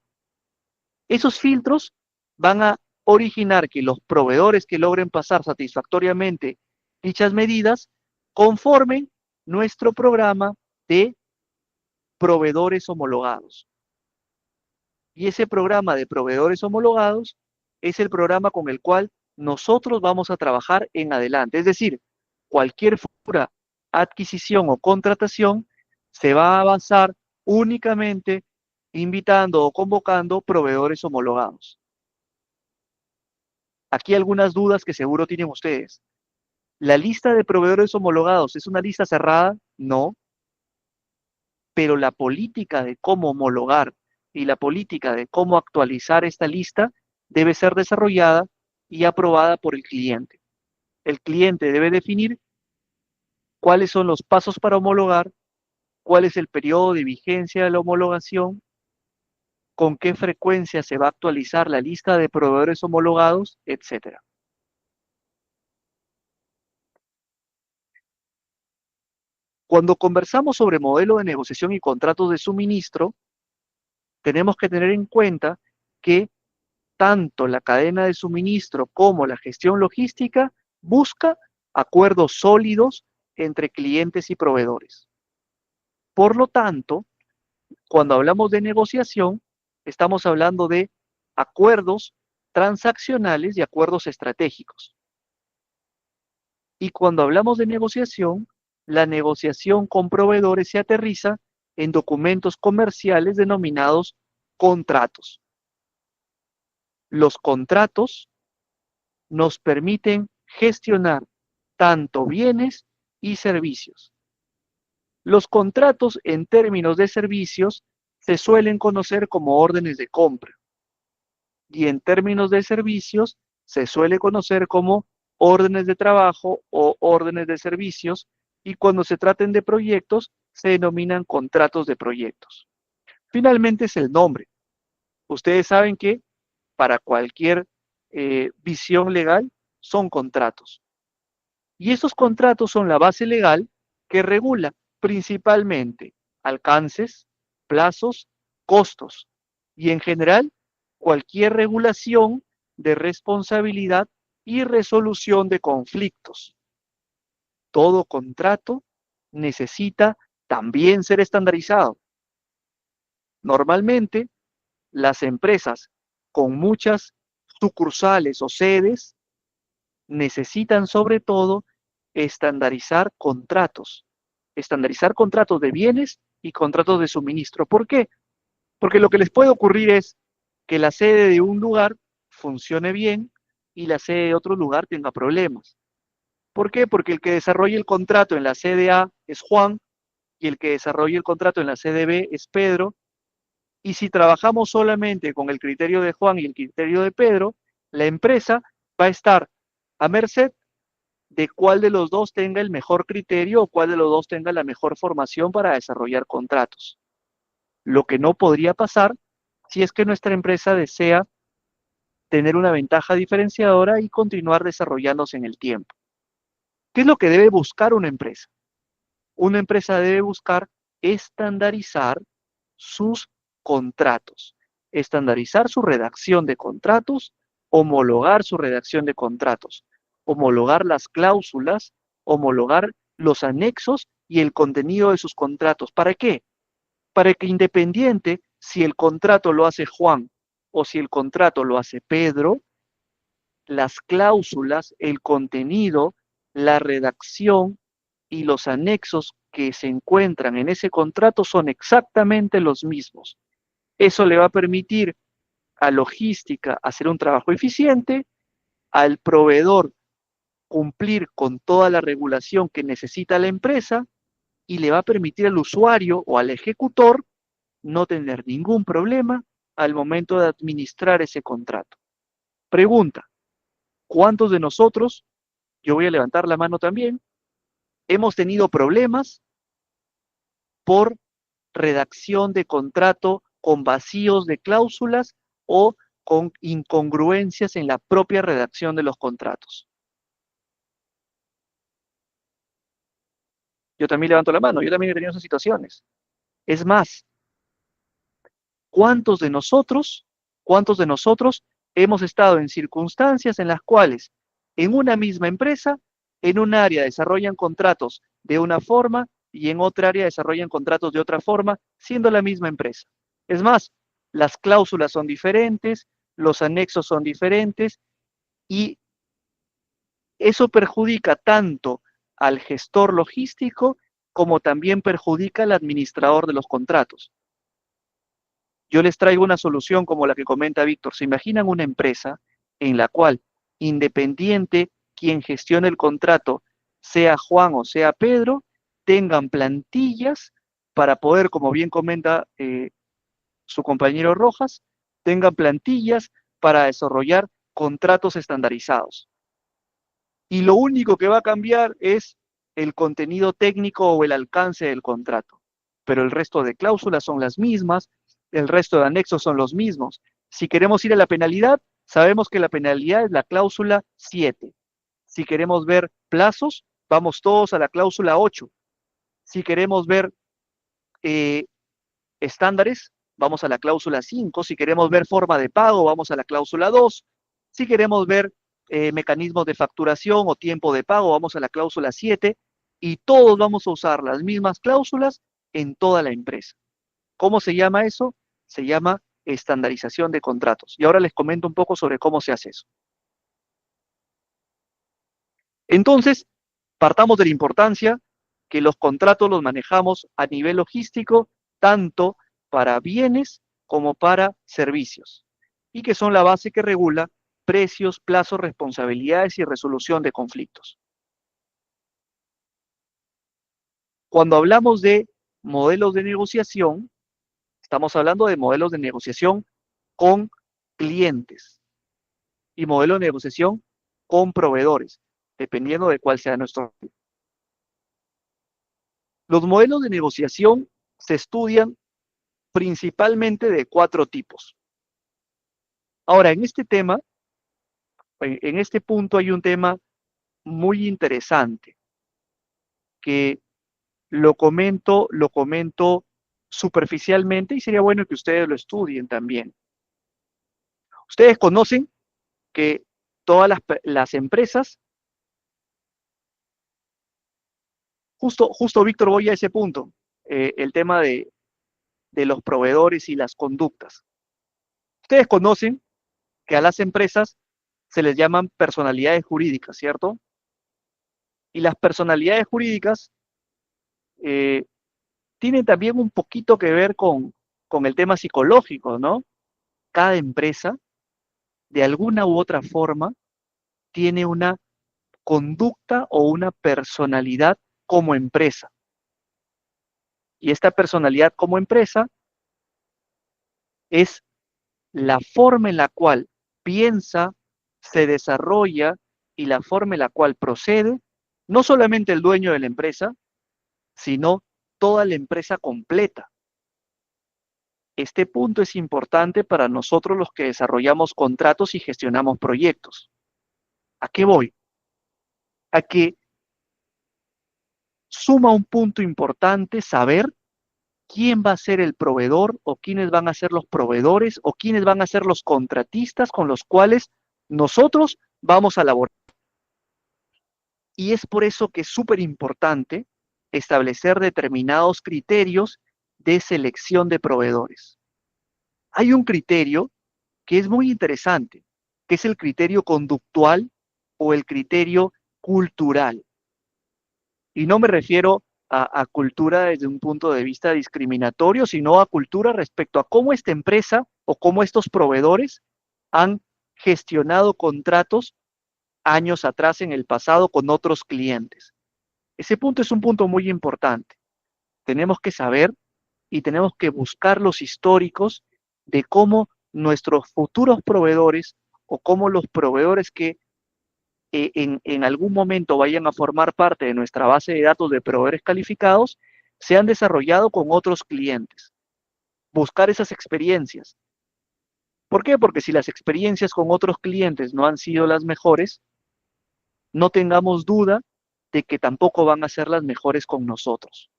esos filtros van a originar que los proveedores que logren pasar satisfactoriamente dichas medidas conformen nuestro programa de proveedores homologados. Y ese programa de proveedores homologados es el programa con el cual nosotros vamos a trabajar en adelante. Es decir, cualquier futura adquisición o contratación se va a avanzar únicamente invitando o convocando proveedores homologados. Aquí algunas dudas que seguro tienen ustedes. ¿La lista de proveedores homologados es una lista cerrada? No. Pero la política de cómo homologar y la política de cómo actualizar esta lista debe ser desarrollada y aprobada por el cliente. El cliente debe definir cuáles son los pasos para homologar, cuál es el periodo de vigencia de la homologación, con qué frecuencia se va a actualizar la lista de proveedores homologados, etc. Cuando conversamos sobre modelo de negociación y contratos de suministro, tenemos que tener en cuenta que tanto la cadena de suministro como la gestión logística busca acuerdos sólidos entre clientes y proveedores. Por lo tanto, cuando hablamos de negociación, estamos hablando de acuerdos transaccionales y acuerdos estratégicos. Y cuando hablamos de negociación, la negociación con proveedores se aterriza en documentos comerciales denominados contratos. Los contratos nos permiten gestionar tanto bienes y servicios. Los contratos en términos de servicios se suelen conocer como órdenes de compra y en términos de servicios se suele conocer como órdenes de trabajo o órdenes de servicios y cuando se traten de proyectos se denominan contratos de proyectos. Finalmente es el nombre. Ustedes saben que para cualquier visión legal son contratos. Y esos contratos son la base legal que regula principalmente alcances, plazos, costos y en general cualquier regulación de responsabilidad y resolución de conflictos. Todo contrato necesita también ser estandarizado. Normalmente, las empresas con muchas sucursales o sedes necesitan sobre todo estandarizar contratos de bienes y contratos de suministro. ¿Por qué? Porque lo que les puede ocurrir es que la sede de un lugar funcione bien y la sede de otro lugar tenga problemas. ¿Por qué? Porque el que desarrolla el contrato en la sede A es Juan y el que desarrolla el contrato en la sede B es Pedro. Y si trabajamos solamente con el criterio de Juan y el criterio de Pedro, la empresa va a estar a merced de cuál de los dos tenga el mejor criterio o cuál de los dos tenga la mejor formación para desarrollar contratos. Lo que no podría pasar si es que nuestra empresa desea tener una ventaja diferenciadora y continuar desarrollándose en el tiempo. ¿Qué es lo que debe buscar una empresa? Una empresa debe buscar estandarizar sus contratos, estandarizar su redacción de contratos, homologar su redacción de contratos, homologar las cláusulas, homologar los anexos y el contenido de sus contratos. ¿Para qué? Para que independiente si el contrato lo hace Juan o si el contrato lo hace Pedro, las cláusulas, el contenido, la redacción y los anexos que se encuentran en ese contrato son exactamente los mismos. Eso le va a permitir a logística hacer un trabajo eficiente, al proveedor cumplir con toda la regulación que necesita la empresa y le va a permitir al usuario o al ejecutor no tener ningún problema al momento de administrar ese contrato. Pregunta, ¿cuántos de nosotros, yo voy a levantar la mano también, hemos tenido problemas por redacción de contrato con vacíos de cláusulas o con incongruencias en la propia redacción de los contratos? Yo también levanto la mano, yo también he tenido esas situaciones. Es más, cuántos de nosotros hemos estado en circunstancias en las cuales en una misma empresa, en un área desarrollan contratos de una forma y en otra área desarrollan contratos de otra forma, siendo la misma empresa? Es más, las cláusulas son diferentes, los anexos son diferentes y eso perjudica tanto al gestor logístico como también perjudica al administrador de los contratos. Yo les traigo una solución como la que comenta Víctor. ¿Se imaginan una empresa en la cual, independiente quien gestione el contrato, sea Juan o sea Pedro, tengan plantillas para poder, como bien comenta su compañero Rojas, tengan plantillas para desarrollar contratos estandarizados? Y lo único que va a cambiar es el contenido técnico o el alcance del contrato. Pero el resto de cláusulas son las mismas, el resto de anexos son los mismos. Si queremos ir a la penalidad, sabemos que la penalidad es la cláusula 7. Si queremos ver plazos, vamos todos a la cláusula 8. Si queremos ver eh, estándares, vamos a la cláusula 5. Si queremos ver forma de pago, vamos a la cláusula 2. Si queremos ver mecanismos de facturación o tiempo de pago, vamos a la cláusula 7. Y todos vamos a usar las mismas cláusulas en toda la empresa. ¿Cómo se llama eso? Se llama estandarización de contratos. Y ahora les comento un poco sobre cómo se hace eso. Entonces, partamos de la importancia que los contratos los manejamos a nivel logístico, tanto para bienes como para servicios, y que son la base que regula precios, plazos, responsabilidades y resolución de conflictos. Cuando hablamos de modelos de negociación, estamos hablando de modelos de negociación con clientes y modelos de negociación con proveedores, dependiendo de cuál sea nuestro. Los modelos de negociación se estudian principalmente de 4 tipos. Ahora, en este tema, en este punto hay un tema muy interesante que lo comento superficialmente y sería bueno que ustedes lo estudien también. Ustedes conocen que todas las empresas, justo Víctor, voy a ese punto, el tema de los proveedores y las conductas. Ustedes conocen que a las empresas se les llaman personalidades jurídicas, ¿cierto? Y las personalidades jurídicas eh, tienen también un poquito que ver con el tema psicológico, ¿no? Cada empresa, de alguna u otra forma, tiene una conducta o una personalidad como empresa. Y esta personalidad como empresa es la forma en la cual piensa, se desarrolla y la forma en la cual procede, no solamente el dueño de la empresa, sino toda la empresa completa. Este punto es importante para nosotros los que desarrollamos contratos y gestionamos proyectos. ¿A qué voy? A que suma un punto importante saber quién va a ser el proveedor o quiénes van a ser los proveedores o quiénes van a ser los contratistas con los cuales nosotros vamos a laborar. Y es por eso que es súper importante establecer determinados criterios de selección de proveedores. Hay un criterio que es muy interesante, que es el criterio conductual o el criterio cultural. Y no me refiero a cultura desde un punto de vista discriminatorio, sino a cultura respecto a cómo esta empresa o cómo estos proveedores han gestionado contratos años atrás en el pasado con otros clientes. Ese punto es un punto muy importante. Tenemos que saber y tenemos que buscar los históricos de cómo nuestros futuros proveedores o cómo los proveedores que en algún momento vayan a formar parte de nuestra base de datos de proveedores calificados se han desarrollado con otros clientes. Buscar esas experiencias. ¿Por qué? Porque si las experiencias con otros clientes no han sido las mejores, no tengamos duda de que tampoco van a ser las mejores con nosotros.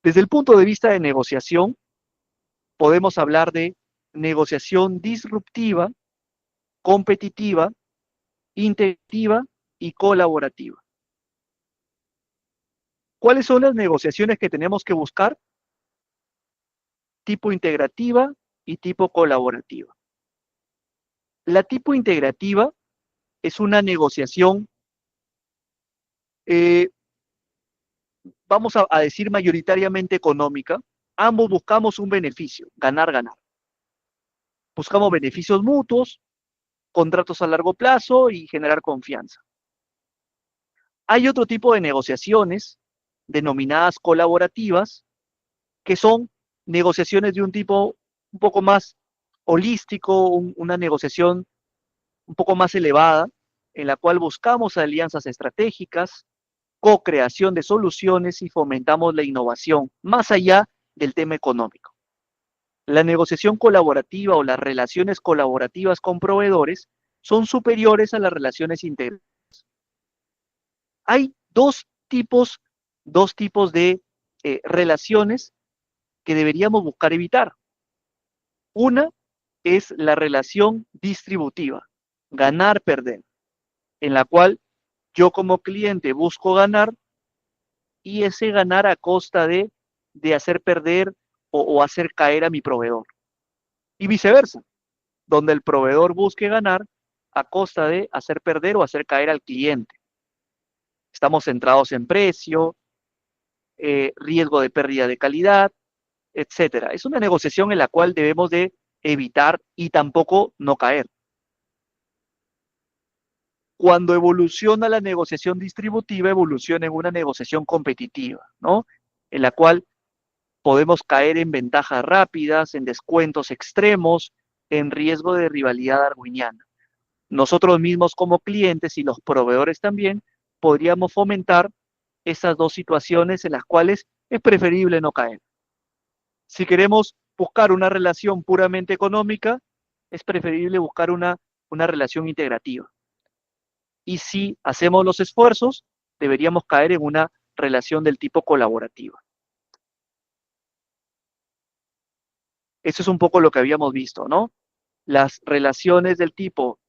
Desde el punto de vista de negociación, podemos hablar de negociación disruptiva, competitiva, integrativa y colaborativa. ¿Cuáles son las negociaciones que tenemos que buscar? Tipo integrativa y tipo colaborativa. La tipo integrativa es una negociación, eh, vamos a decir mayoritariamente económica. Ambos buscamos un beneficio, ganar, ganar. Buscamos beneficios mutuos, contratos a largo plazo y generar confianza. Hay otro tipo de negociaciones denominadas colaborativas, que son negociaciones de un tipo un poco más holístico, una negociación un poco más elevada, en la cual buscamos alianzas estratégicas, co-creación de soluciones y fomentamos la innovación, más allá del tema económico. La negociación colaborativa o las relaciones colaborativas con proveedores son superiores a las relaciones integrales. Hay dos tipos de relaciones que deberíamos buscar evitar. Una es la relación distributiva, ganar-perder, en la cual yo como cliente busco ganar y ese ganar a costa de hacer perder o hacer caer a mi proveedor. Y viceversa, donde el proveedor busque ganar a costa de hacer perder o hacer caer al cliente. Estamos centrados en precio, riesgo de pérdida de calidad, etcétera. Es una negociación en la cual debemos de evitar y tampoco no caer. Cuando evoluciona la negociación distributiva, evoluciona en una negociación competitiva, ¿no? En la cual podemos caer en ventajas rápidas, en descuentos extremos, en riesgo de rivalidad darwiniana. Nosotros mismos como clientes y los proveedores también podríamos fomentar esas dos situaciones en las cuales es preferible no caer. Si queremos buscar una relación puramente económica, es preferible buscar una relación integrativa. Y si hacemos los esfuerzos, deberíamos caer en una relación del tipo colaborativa. Eso es un poco lo que habíamos visto, ¿no? Las relaciones del tipo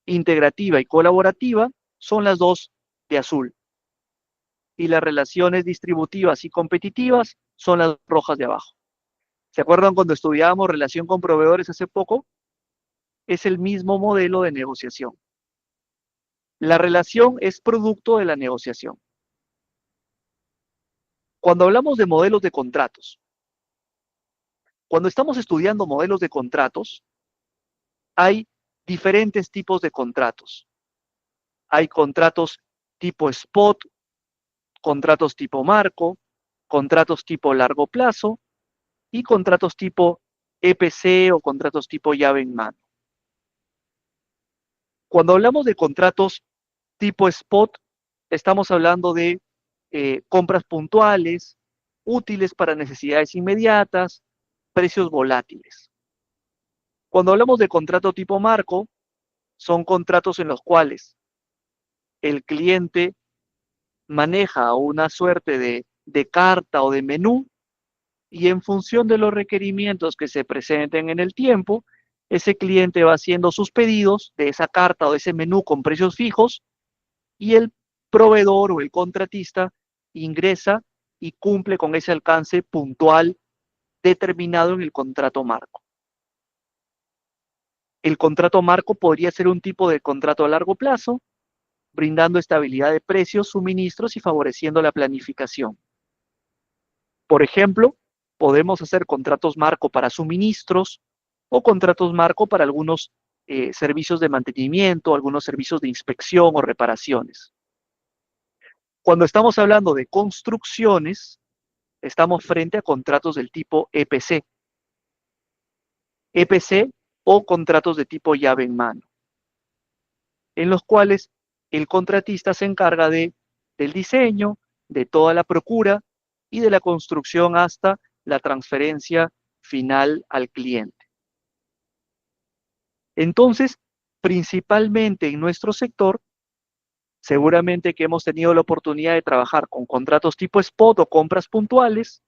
integrativa y colaborativa son las dos de azul. Y las relaciones distributivas y competitivas son las rojas de abajo. ¿Se acuerdan cuando estudiábamos relación con proveedores hace poco? Es el mismo modelo de negociación. La relación es producto de la negociación. Cuando hablamos de modelos de contratos, cuando estamos estudiando modelos de contratos, hay diferentes tipos de contratos. Hay contratos tipo spot, contratos tipo marco, contratos tipo largo plazo y contratos tipo EPC o contratos tipo llave en mano. Cuando hablamos de contratos tipo spot, estamos hablando de compras puntuales, útiles para necesidades inmediatas, precios volátiles. Cuando hablamos de contrato tipo marco, son contratos en los cuales el cliente maneja una suerte de carta o de menú y en función de los requerimientos que se presenten en el tiempo, ese cliente va haciendo sus pedidos de esa carta o de ese menú con precios fijos y el proveedor o el contratista ingresa y cumple con ese alcance puntual determinado en el contrato marco. El contrato marco podría ser un tipo de contrato a largo plazo, brindando estabilidad de precios, suministros y favoreciendo la planificación. Por ejemplo, podemos hacer contratos marco para suministros o contratos marco para algunos servicios de mantenimiento, algunos servicios de inspección o reparaciones. Cuando estamos hablando de construcciones, estamos frente a contratos del tipo EPC. EPC o contratos de tipo llave en mano, en los cuales el contratista se encarga del diseño, de toda la procura y de la construcción hasta la transferencia final al cliente. Entonces, principalmente en nuestro sector, seguramente que hemos tenido la oportunidad de trabajar con contratos tipo spot o compras puntuales,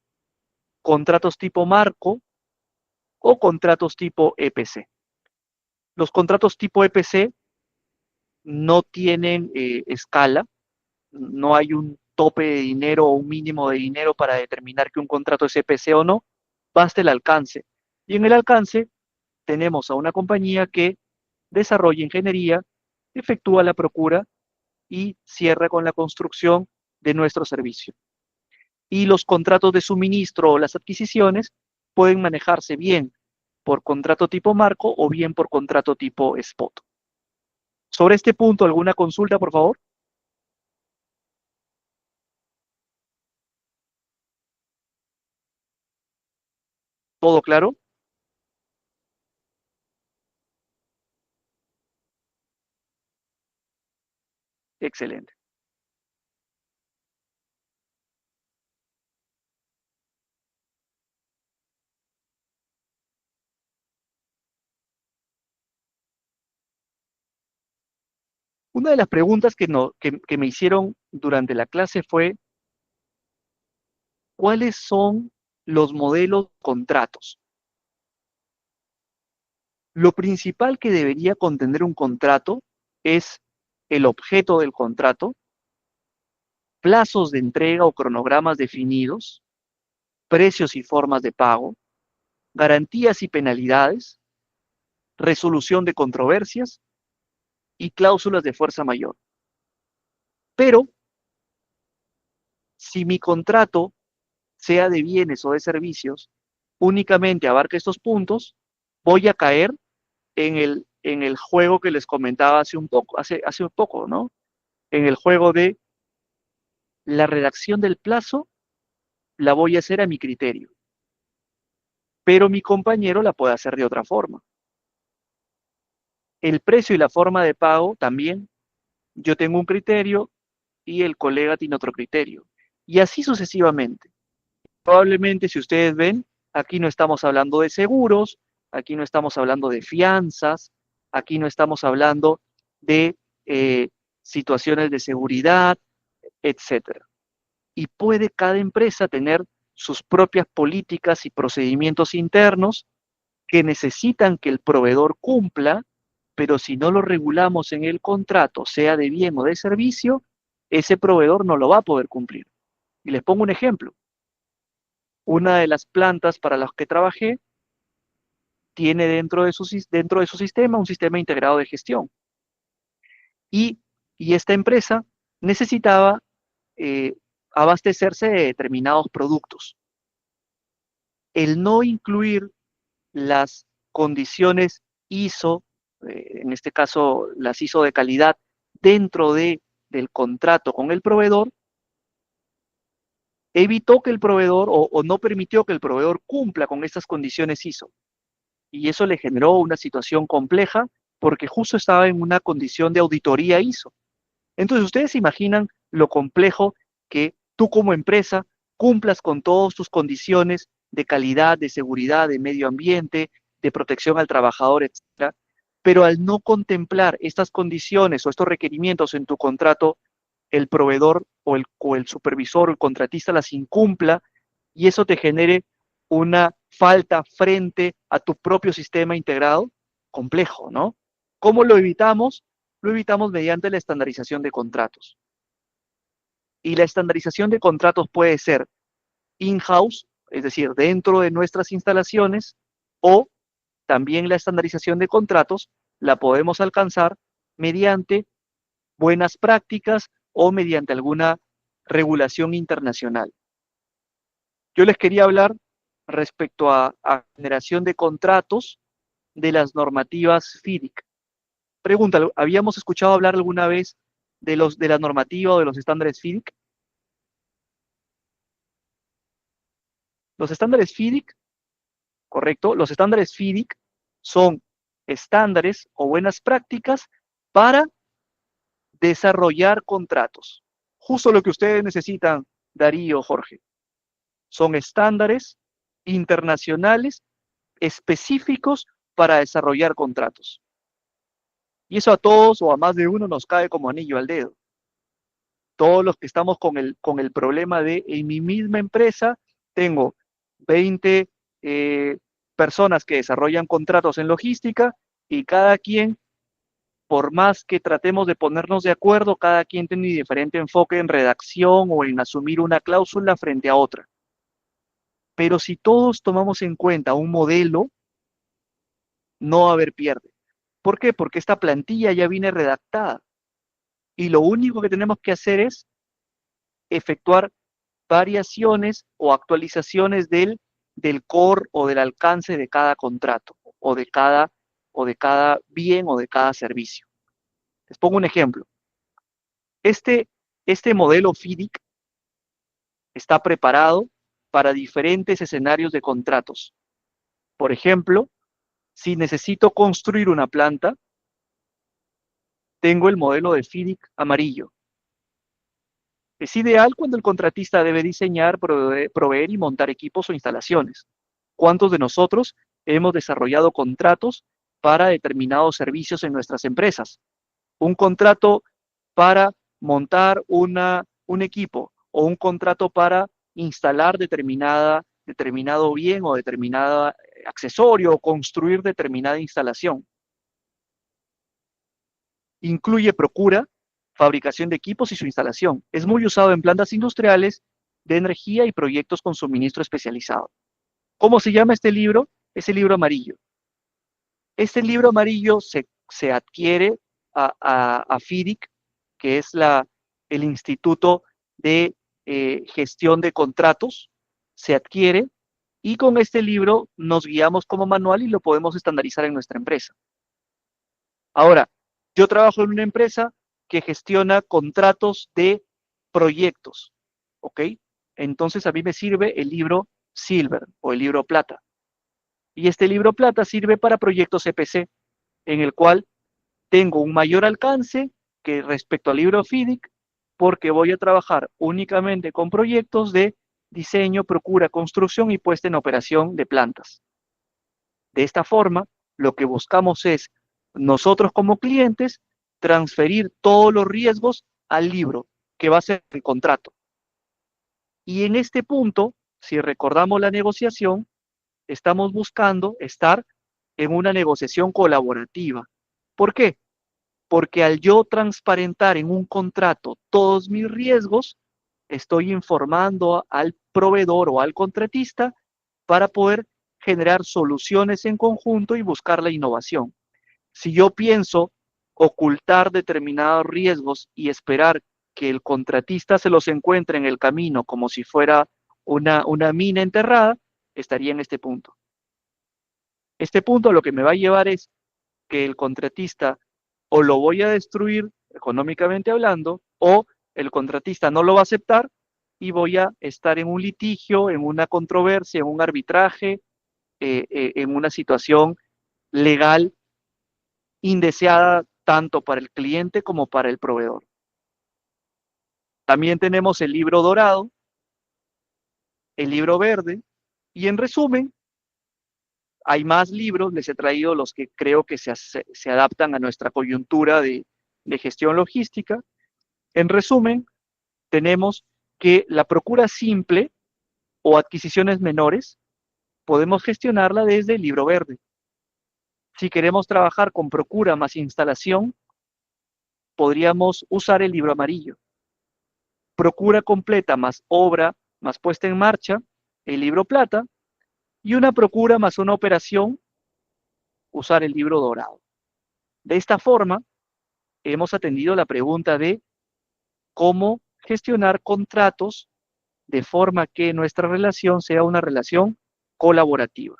contratos tipo marco o contratos tipo EPC. Los contratos tipo EPC no tienen escala, no hay un tope de dinero o un mínimo de dinero para determinar que un contrato es EPC o no, basta el alcance. Y en el alcance tenemos a una compañía que desarrolla ingeniería, efectúa la procura y cierra con la construcción de nuestro servicio. Y los contratos de suministro o las adquisiciones pueden manejarse bien por contrato tipo marco o bien por contrato tipo spot. Sobre este punto, ¿alguna consulta, por favor? ¿Todo claro? Excelente. Una de las preguntas que me hicieron durante la clase fue, ¿cuáles son los modelos de contratos? Lo principal que debería contener un contrato es el objeto del contrato, plazos de entrega o cronogramas definidos, precios y formas de pago, garantías y penalidades, resolución de controversias y cláusulas de fuerza mayor. Pero si mi contrato, sea de bienes o de servicios, únicamente abarca estos puntos, voy a caer en el juego que les comentaba hace un poco, ¿no? En el juego de la redacción del plazo, la voy a hacer a mi criterio, pero mi compañero la puede hacer de otra forma. El precio y la forma de pago también, yo tengo un criterio y el colega tiene otro criterio. Y así sucesivamente. Probablemente, si ustedes ven, aquí no estamos hablando de seguros, aquí no estamos hablando de fianzas, aquí no estamos hablando de situaciones de seguridad, etcétera. Y puede cada empresa tener sus propias políticas y procedimientos internos que necesitan que el proveedor cumpla, pero si no lo regulamos en el contrato, sea de bien o de servicio, ese proveedor no lo va a poder cumplir. Y les pongo un ejemplo. Una de las plantas para las que trabajé tiene dentro de su sistema un sistema integrado de gestión. Y, y esta empresa necesitaba abastecerse de determinados productos. El no incluir las condiciones ISO, en este caso las ISO de calidad, dentro del contrato con el proveedor, evitó que el proveedor o no permitió que el proveedor cumpla con estas condiciones ISO. Y eso le generó una situación compleja porque justo estaba en una condición de auditoría ISO. Entonces, ustedes se imaginan lo complejo que tú como empresa cumplas con todas tus condiciones de calidad, de seguridad, de medio ambiente, de protección al trabajador, etcétera, pero al no contemplar estas condiciones o estos requerimientos en tu contrato, el proveedor o el supervisor o el contratista las incumpla y eso te genere una falta frente a tu propio sistema integrado, complejo, ¿no? ¿Cómo lo evitamos? Lo evitamos mediante la estandarización de contratos. Y la estandarización de contratos puede ser in-house, es decir, dentro de nuestras instalaciones, o también la estandarización de contratos la podemos alcanzar mediante buenas prácticas o mediante alguna regulación internacional. Yo les quería hablar respecto a generación de contratos de las normativas FIDIC. Pregunta, ¿habíamos escuchado hablar alguna vez de la normativa o de los estándares FIDIC? Los estándares FIDIC, correcto, los estándares FIDIC son estándares o buenas prácticas para desarrollar contratos. Justo lo que ustedes necesitan, Darío, Jorge. Son estándares internacionales específicos para desarrollar contratos. Y eso a todos o a más de uno nos cae como anillo al dedo. Todos los que estamos con el problema de en mi misma empresa tengo 20 personas que desarrollan contratos en logística y cada quien, por más que tratemos de ponernos de acuerdo, cada quien tiene un diferente enfoque en redacción o en asumir una cláusula frente a otra. Pero si todos tomamos en cuenta un modelo, no va a haber pierde. ¿Por qué? Porque esta plantilla ya viene redactada y lo único que tenemos que hacer es efectuar variaciones o actualizaciones del core o del alcance de cada contrato o de cada bien o de cada servicio. Les pongo un ejemplo. Este modelo FIDIC está preparado para diferentes escenarios de contratos. Por ejemplo, si necesito construir una planta, tengo el modelo de FIDIC amarillo. Es ideal cuando el contratista debe diseñar, proveer y montar equipos o instalaciones. ¿Cuántos de nosotros hemos desarrollado contratos para determinados servicios en nuestras empresas? Un contrato para montar un equipo o un contrato para instalar determinado bien o determinado accesorio o construir determinada instalación. Incluye procura, fabricación de equipos y su instalación. Es muy usado en plantas industriales de energía y proyectos con suministro especializado. ¿Cómo se llama este libro? Es el libro amarillo. Este libro amarillo se adquiere a FIDIC, que es el Instituto de Gestión de Contratos, se adquiere y con este libro nos guiamos como manual y lo podemos estandarizar en nuestra empresa. Ahora, yo trabajo en una empresa que gestiona contratos de proyectos, ¿ok? Entonces a mí me sirve el libro Silver o el libro Plata. Y este libro Plata sirve para proyectos EPC, en el cual tengo un mayor alcance que respecto al libro FIDIC, porque voy a trabajar únicamente con proyectos de diseño, procura, construcción y puesta en operación de plantas. De esta forma, lo que buscamos es nosotros como clientes transferir todos los riesgos al libro, que va a ser el contrato. Y en este punto, si recordamos la negociación, estamos buscando estar en una negociación colaborativa. ¿Por qué? Porque al yo transparentar en un contrato todos mis riesgos, estoy informando al proveedor o al contratista para poder generar soluciones en conjunto y buscar la innovación. Si yo pienso ocultar determinados riesgos y esperar que el contratista se los encuentre en el camino como si fuera una mina enterrada, estaría en este punto. Este punto lo que me va a llevar es que el contratista o lo voy a destruir económicamente hablando, o el contratista no lo va a aceptar y voy a estar en un litigio, en una controversia, en un arbitraje, en una situación legal indeseada tanto para el cliente como para el proveedor. También tenemos el libro dorado, el libro verde, y en resumen, hay más libros, les he traído los que creo que se adaptan a nuestra coyuntura de gestión logística. En resumen, tenemos que la procura simple o adquisiciones menores podemos gestionarla desde el libro verde. Si queremos trabajar con procura más instalación, podríamos usar el libro amarillo. Procura completa más obra más puesta en marcha, el libro plata, y una procura más una operación, usar el libro dorado. De esta forma, hemos atendido la pregunta de cómo gestionar contratos de forma que nuestra relación sea una relación colaborativa.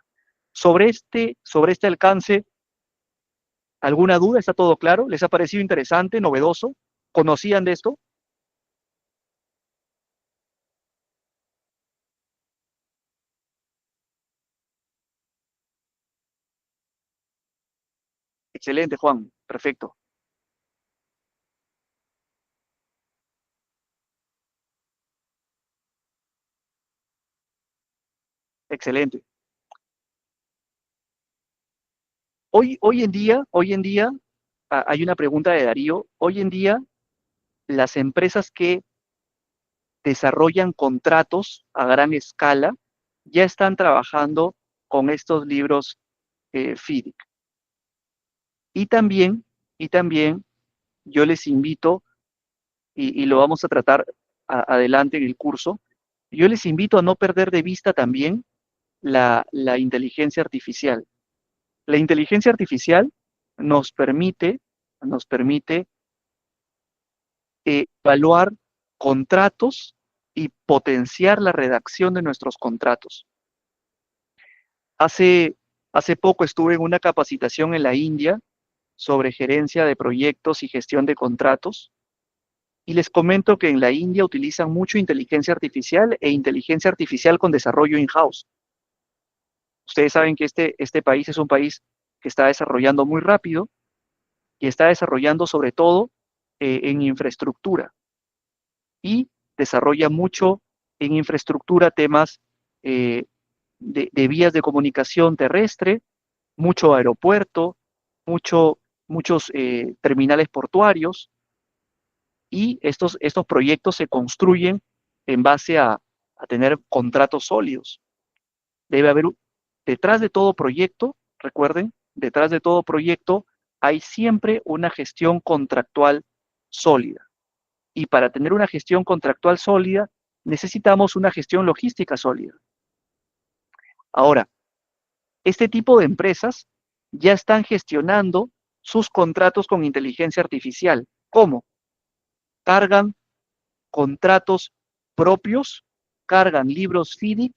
Sobre este alcance, ¿alguna duda? ¿Está todo claro? ¿Les ha parecido interesante, novedoso? ¿Conocían de esto? Excelente, Juan. Perfecto. Excelente. Hoy en día, hay una pregunta de Darío. Hoy en día, las empresas que desarrollan contratos a gran escala ya están trabajando con estos libros FIDIC. Y también, y también yo les invito, y lo vamos a tratar adelante en el curso, yo les invito a no perder de vista también la inteligencia artificial. La inteligencia artificial nos permite, nos permite evaluar contratos y potenciar la redacción de nuestros contratos. Hace, hace poco estuve en una capacitación en la India sobre gerencia de proyectos y gestión de contratos, y les comento que en la India utilizan mucho inteligencia artificial e inteligencia artificial con desarrollo in-house. Ustedes saben que este país es un país que está desarrollando muy rápido y está desarrollando sobre todo en infraestructura, y desarrolla mucho en infraestructura temas de vías de comunicación terrestre, mucho aeropuerto, muchos terminales portuarios, y estos proyectos se construyen en base a tener contratos sólidos. Debe haber, detrás de todo proyecto, recuerden, detrás de todo proyecto hay siempre una gestión contractual sólida. Y para tener una gestión contractual sólida, necesitamos una gestión logística sólida. Ahora, este tipo de empresas ya están gestionando sus contratos con inteligencia artificial. ¿Cómo? Cargan contratos propios, cargan libros FIDIC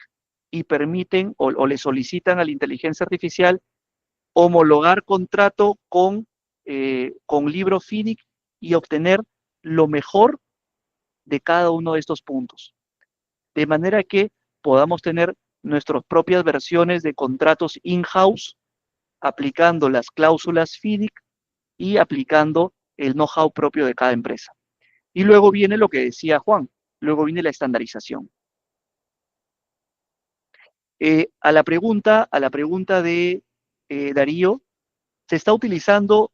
y permiten o le solicitan a la inteligencia artificial homologar contrato con libro FIDIC y obtener lo mejor de cada uno de estos puntos. De manera que podamos tener nuestras propias versiones de contratos in-house, aplicando las cláusulas FIDIC y aplicando el know-how propio de cada empresa. Y luego viene lo que decía Juan, luego viene la estandarización. A la pregunta de Darío, se está utilizando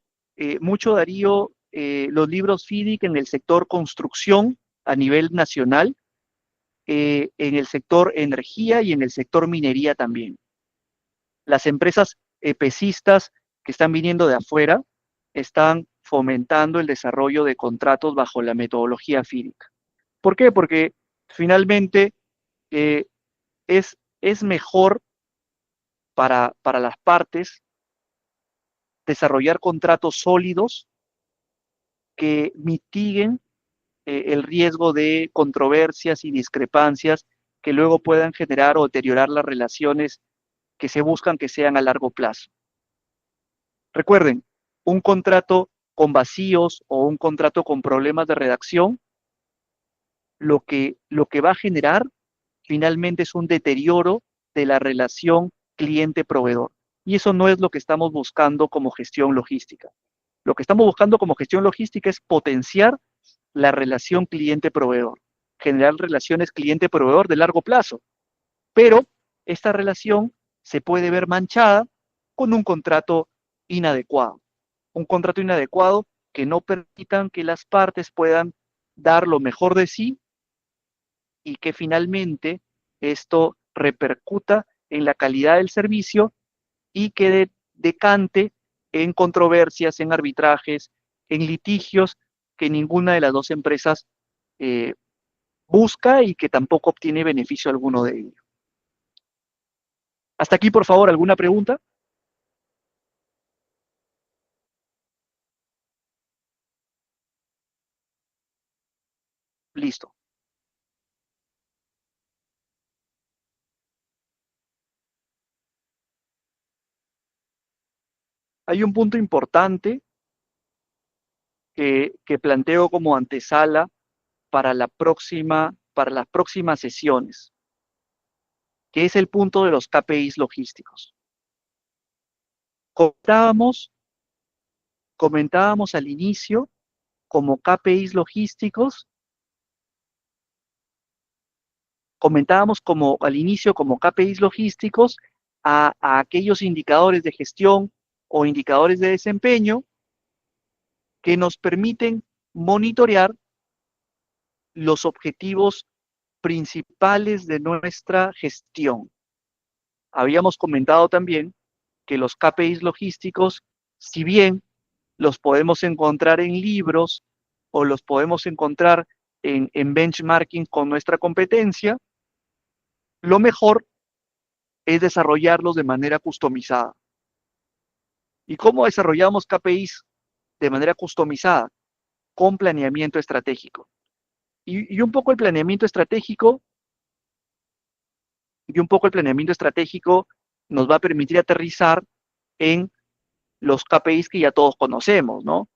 mucho, Darío, los libros FIDIC en el sector construcción a nivel nacional. en el sector energía y en el sector minería también. Las empresas EPCistas que están viniendo de afuera están fomentando el desarrollo de contratos bajo la metodología FIDIC. ¿Por qué? Porque finalmente eh, es mejor para las partes desarrollar contratos sólidos que mitiguen el riesgo de controversias y discrepancias que luego puedan generar o deteriorar las relaciones que se buscan que sean a largo plazo. Recuerden, un contrato con vacíos o un contrato con problemas de redacción, lo que va a generar finalmente es un deterioro de la relación cliente-proveedor. Y eso no es lo que estamos buscando como gestión logística. Lo que estamos buscando como gestión logística es potenciar la relación cliente-proveedor, generar relaciones cliente-proveedor de largo plazo. Pero esta relación se puede ver manchada con un contrato inadecuado. Un contrato inadecuado que no permitan que las partes puedan dar lo mejor de sí y que finalmente esto repercuta en la calidad del servicio y que decante en controversias, en arbitrajes, en litigios que ninguna de las dos empresas eh, busca y que tampoco obtiene beneficio alguno de ello. Hasta aquí, por favor, ¿alguna pregunta? Listo. Hay un punto importante que planteo como antesala para las próximas sesiones, que es el punto de los KPIs logísticos. Comentábamos, comentábamos al inicio como KPIs logísticos, comentábamos como al inicio como KPIs logísticos a aquellos indicadores de gestión o indicadores de desempeño que nos permiten monitorear los objetivos principales de nuestra gestión. Habíamos comentado también que los KPIs logísticos, si bien los podemos encontrar en libros o los podemos encontrar en benchmarking con nuestra competencia, lo mejor es desarrollarlos de manera customizada. ¿Y cómo desarrollamos KPIs de manera customizada? Con planeamiento estratégico. Y un poco el planeamiento estratégico, nos va a permitir aterrizar en los KPIs que ya todos conocemos, ¿no?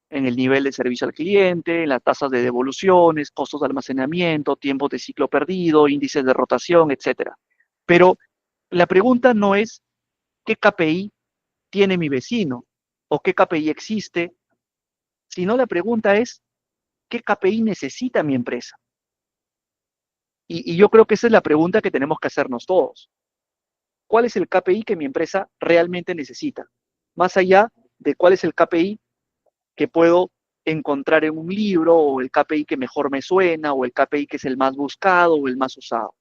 En el nivel de servicio al cliente, en las tasas de devoluciones, costos de almacenamiento, tiempos de ciclo perdido, índices de rotación, etcétera. Pero la pregunta no es qué KPI tiene mi vecino o qué KPI existe, sino la pregunta es qué KPI necesita mi empresa. Y yo creo que esa es la pregunta que tenemos que hacernos todos. ¿Cuál es el KPI que mi empresa realmente necesita? Más allá de cuál es el KPI que puedo encontrar en un libro, o el KPI que mejor me suena, o el KPI que es el más buscado o el más usado.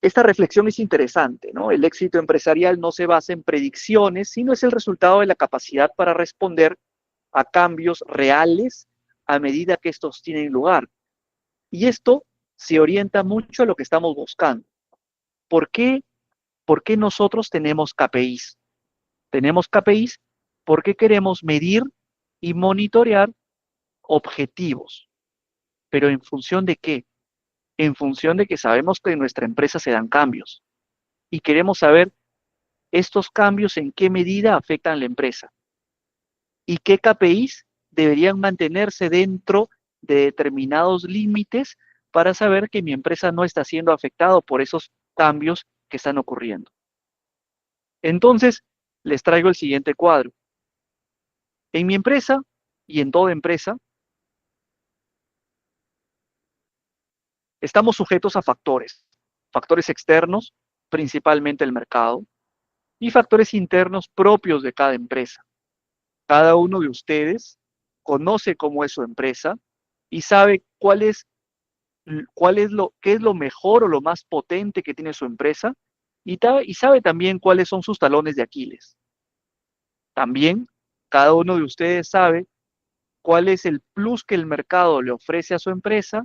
Esta reflexión es interesante, ¿no? El éxito empresarial no se basa en predicciones, sino es el resultado de la capacidad para responder a cambios reales a medida que estos tienen lugar. Y esto se orienta mucho a lo que estamos buscando. ¿Por qué, ¿Por qué nosotros tenemos KPIs? Tenemos KPIs porque queremos medir y monitorear objetivos. ¿Pero en función de qué? En función de que sabemos que en nuestra empresa se dan cambios y queremos saber estos cambios en qué medida afectan a la empresa y qué KPIs deberían mantenerse dentro de determinados límites para saber que mi empresa no está siendo afectada por esos cambios que están ocurriendo. Entonces, les traigo el siguiente cuadro. En mi empresa y en toda empresa, estamos sujetos a factores externos, principalmente el mercado, y factores internos propios de cada empresa. Cada uno de ustedes conoce cómo es su empresa y sabe qué es lo mejor o lo más potente que tiene su empresa y sabe también cuáles son sus talones de Aquiles. También cada uno de ustedes sabe cuál es el plus que el mercado le ofrece a su empresa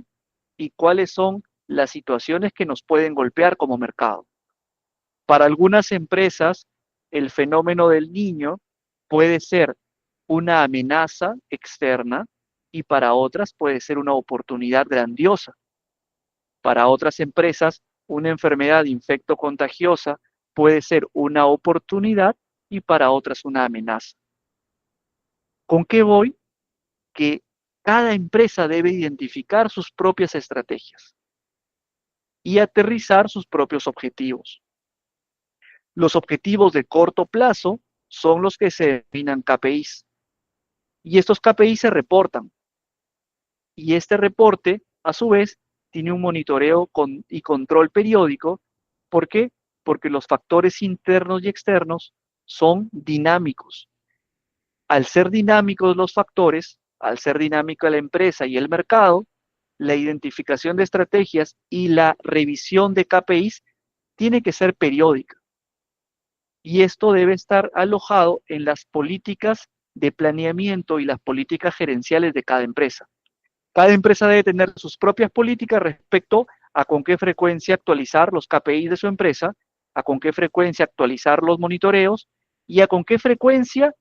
y cuáles son las situaciones que nos pueden golpear como mercado. Para algunas empresas, el fenómeno del niño puede ser una amenaza externa y para otras puede ser una oportunidad grandiosa. Para otras empresas, una enfermedad infecto-contagiosa puede ser una oportunidad y para otras una amenaza. ¿Con qué voy? Que cada empresa debe identificar sus propias estrategias y aterrizar sus propios objetivos. Los objetivos de corto plazo son los que se denominan KPIs y estos KPIs se reportan y este reporte a su vez tiene un monitoreo y control periódico. ¿Por qué? Porque los factores internos y externos son dinámicos. Al ser dinámicos los factores, al ser dinámica la empresa y el mercado, la identificación de estrategias y la revisión de KPIs tiene que ser periódica. Y esto debe estar alojado en las políticas de planeamiento y las políticas gerenciales de cada empresa. Cada empresa debe tener sus propias políticas respecto a con qué frecuencia actualizar los KPIs de su empresa, a con qué frecuencia actualizar los monitoreos y a con qué frecuencia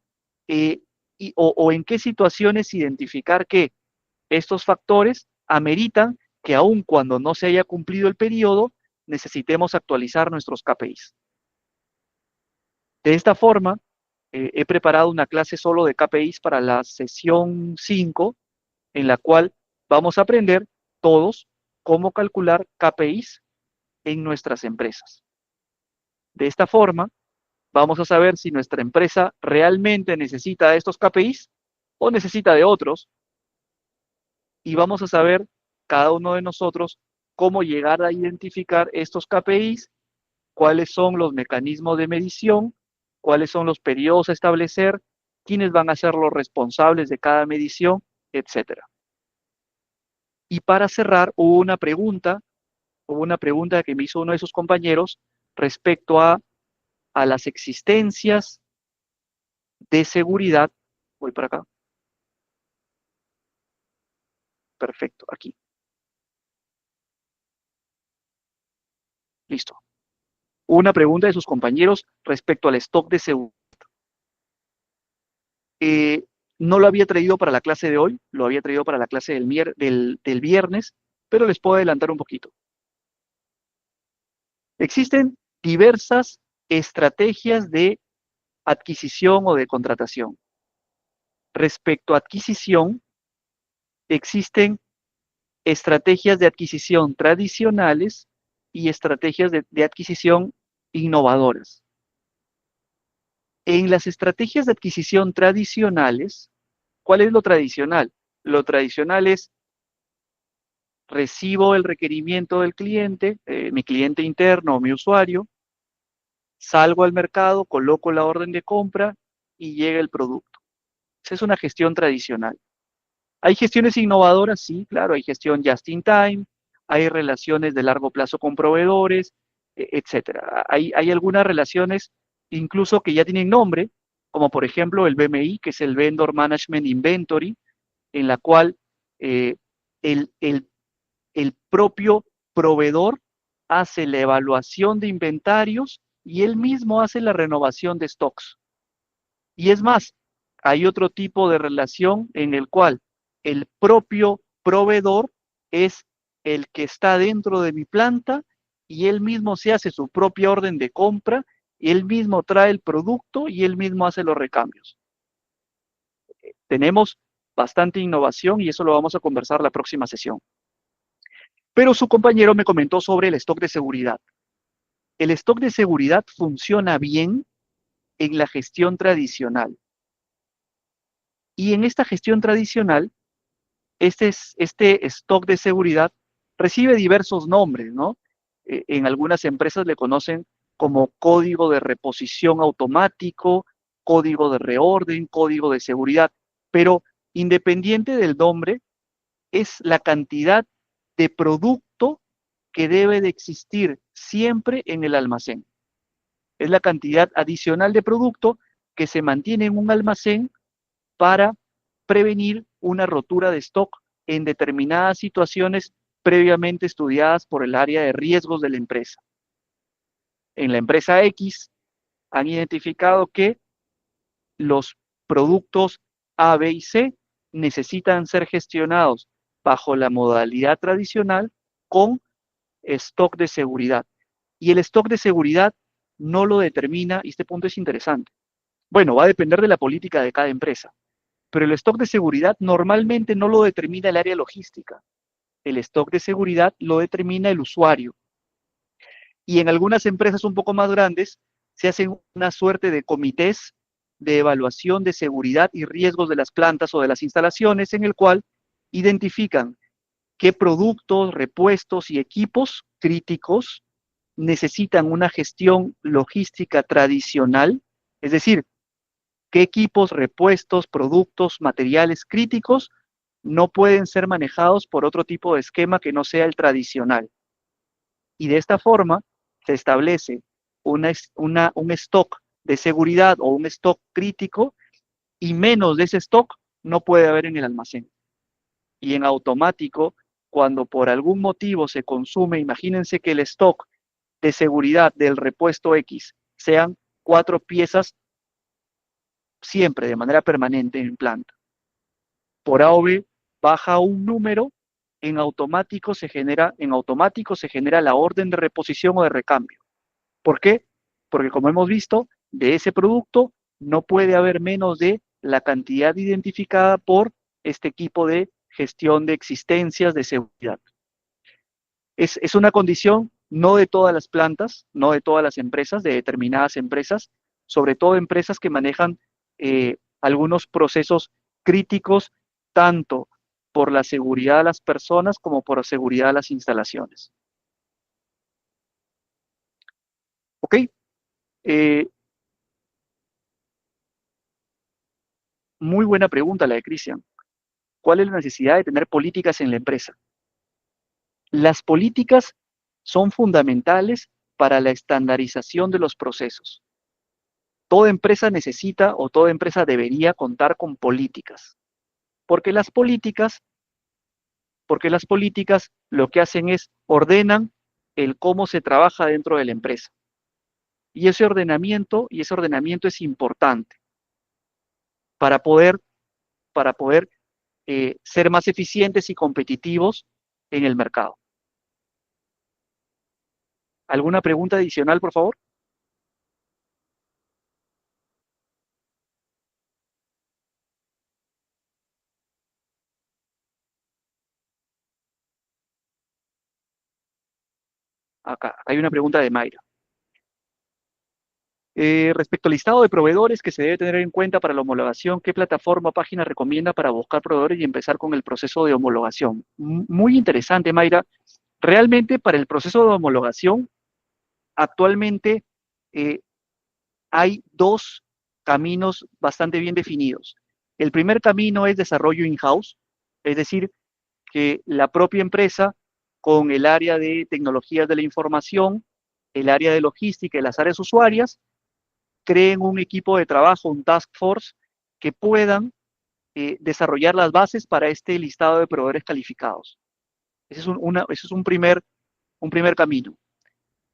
o en qué situaciones identificar que estos factores ameritan que aun cuando no se haya cumplido el periodo, necesitemos actualizar nuestros KPIs. De esta forma, he preparado una clase solo de KPIs para la sesión 5, en la cual vamos a aprender todos cómo calcular KPIs en nuestras empresas. De esta forma, vamos a saber si nuestra empresa realmente necesita de estos KPIs o necesita de otros, y vamos a saber cada uno de nosotros cómo llegar a identificar estos KPIs, cuáles son los mecanismos de medición, cuáles son los periodos a establecer, quiénes van a ser los responsables de cada medición, etcétera. Y para cerrar, hubo una pregunta que me hizo uno de sus compañeros respecto a las existencias de seguridad. Voy para acá. Perfecto, aquí. Listo. Una pregunta de sus compañeros respecto al stock de seguridad. No lo había traído para la clase de hoy, lo había traído para la clase del viernes, pero les puedo adelantar un poquito. Existen diversas estrategias de adquisición o de contratación. Respecto a adquisición, existen estrategias de adquisición tradicionales y estrategias de adquisición innovadoras. En las estrategias de adquisición tradicionales, ¿cuál es lo tradicional? Lo tradicional es recibo el requerimiento del cliente, mi cliente interno o mi usuario, salgo al mercado, coloco la orden de compra y llega el producto. Esa es una gestión tradicional. ¿Hay gestiones innovadoras? Sí, claro, hay gestión just in time, hay relaciones de largo plazo con proveedores, etcétera. Hay algunas relaciones incluso que ya tienen nombre, como por ejemplo el BMI, que es el Vendor Management Inventory, en la cual eh, el, el, el propio proveedor hace la evaluación de inventarios y él mismo hace la renovación de stocks. Y es más, hay otro tipo de relación en el cual el propio proveedor es el que está dentro de mi planta y él mismo se hace su propia orden de compra, y él mismo trae el producto y él mismo hace los recambios. Tenemos bastante innovación y eso lo vamos a conversar la próxima sesión. Pero su compañero me comentó sobre el stock de seguridad. El stock de seguridad funciona bien en la gestión tradicional. Y en esta gestión tradicional, este stock de seguridad recibe diversos nombres, ¿no? En algunas empresas le conocen como código de reposición automático, código de reorden, código de seguridad, pero independiente del nombre, es la cantidad de producto que debe de existir siempre en el almacén. Es la cantidad adicional de producto que se mantiene en un almacén para prevenir una rotura de stock en determinadas situaciones previamente estudiadas por el área de riesgos de la empresa. En la empresa X han identificado que los productos A, B y C necesitan ser gestionados bajo la modalidad tradicional con stock de seguridad. Y el stock de seguridad no lo determina, y este punto es interesante. Bueno, va a depender de la política de cada empresa, pero el stock de seguridad normalmente no lo determina el área logística. El stock de seguridad lo determina el usuario. Y en algunas empresas un poco más grandes se hacen una suerte de comités de evaluación de seguridad y riesgos de las plantas o de las instalaciones, en el cual identifican qué productos, repuestos y equipos críticos necesitan una gestión logística tradicional, es decir, qué equipos, repuestos, productos, materiales críticos no pueden ser manejados por otro tipo de esquema que no sea el tradicional. Y de esta forma se establece un stock de seguridad o un stock crítico, y menos de ese stock no puede haber en el almacén. Y en automático, cuando por algún motivo se consume, imagínense que el stock de seguridad del repuesto X sean 4 piezas siempre de manera permanente en planta. Por A o B baja un número, en automático se genera la orden de reposición o de recambio. ¿Por qué? Porque como hemos visto, de ese producto no puede haber menos de la cantidad identificada por este equipo de gestión de existencias de seguridad. Es una condición no de todas las plantas, no de todas las empresas, de determinadas empresas, sobre todo empresas que manejan algunos procesos críticos, tanto por la seguridad de las personas como por la seguridad de las instalaciones. ¿Ok? Eh, Muy buena pregunta la de Cristian. ¿Cuál es la necesidad de tener políticas en la empresa? Las políticas son fundamentales para la estandarización de los procesos. Toda empresa necesita o toda empresa debería contar con políticas, porque las políticas, lo que hacen es ordenan el cómo se trabaja dentro de la empresa. Y ese ordenamiento es importante para poder, ser más eficientes y competitivos en el mercado. ¿Alguna pregunta adicional, por favor? Acá hay una pregunta de Mayra. Respecto al listado de proveedores que se debe tener en cuenta para la homologación, ¿qué plataforma o página recomienda para buscar proveedores y empezar con el proceso de homologación? Muy interesante, Mayra. Realmente para el proceso de homologación, actualmente eh, hay dos caminos bastante bien definidos. El primer camino es desarrollo in-house, es decir, que la propia empresa, con el área de tecnologías de la información, el área de logística y las áreas usuarias, creen un equipo de trabajo, un task force, que puedan desarrollar las bases para este listado de proveedores calificados. Ese es un primer camino.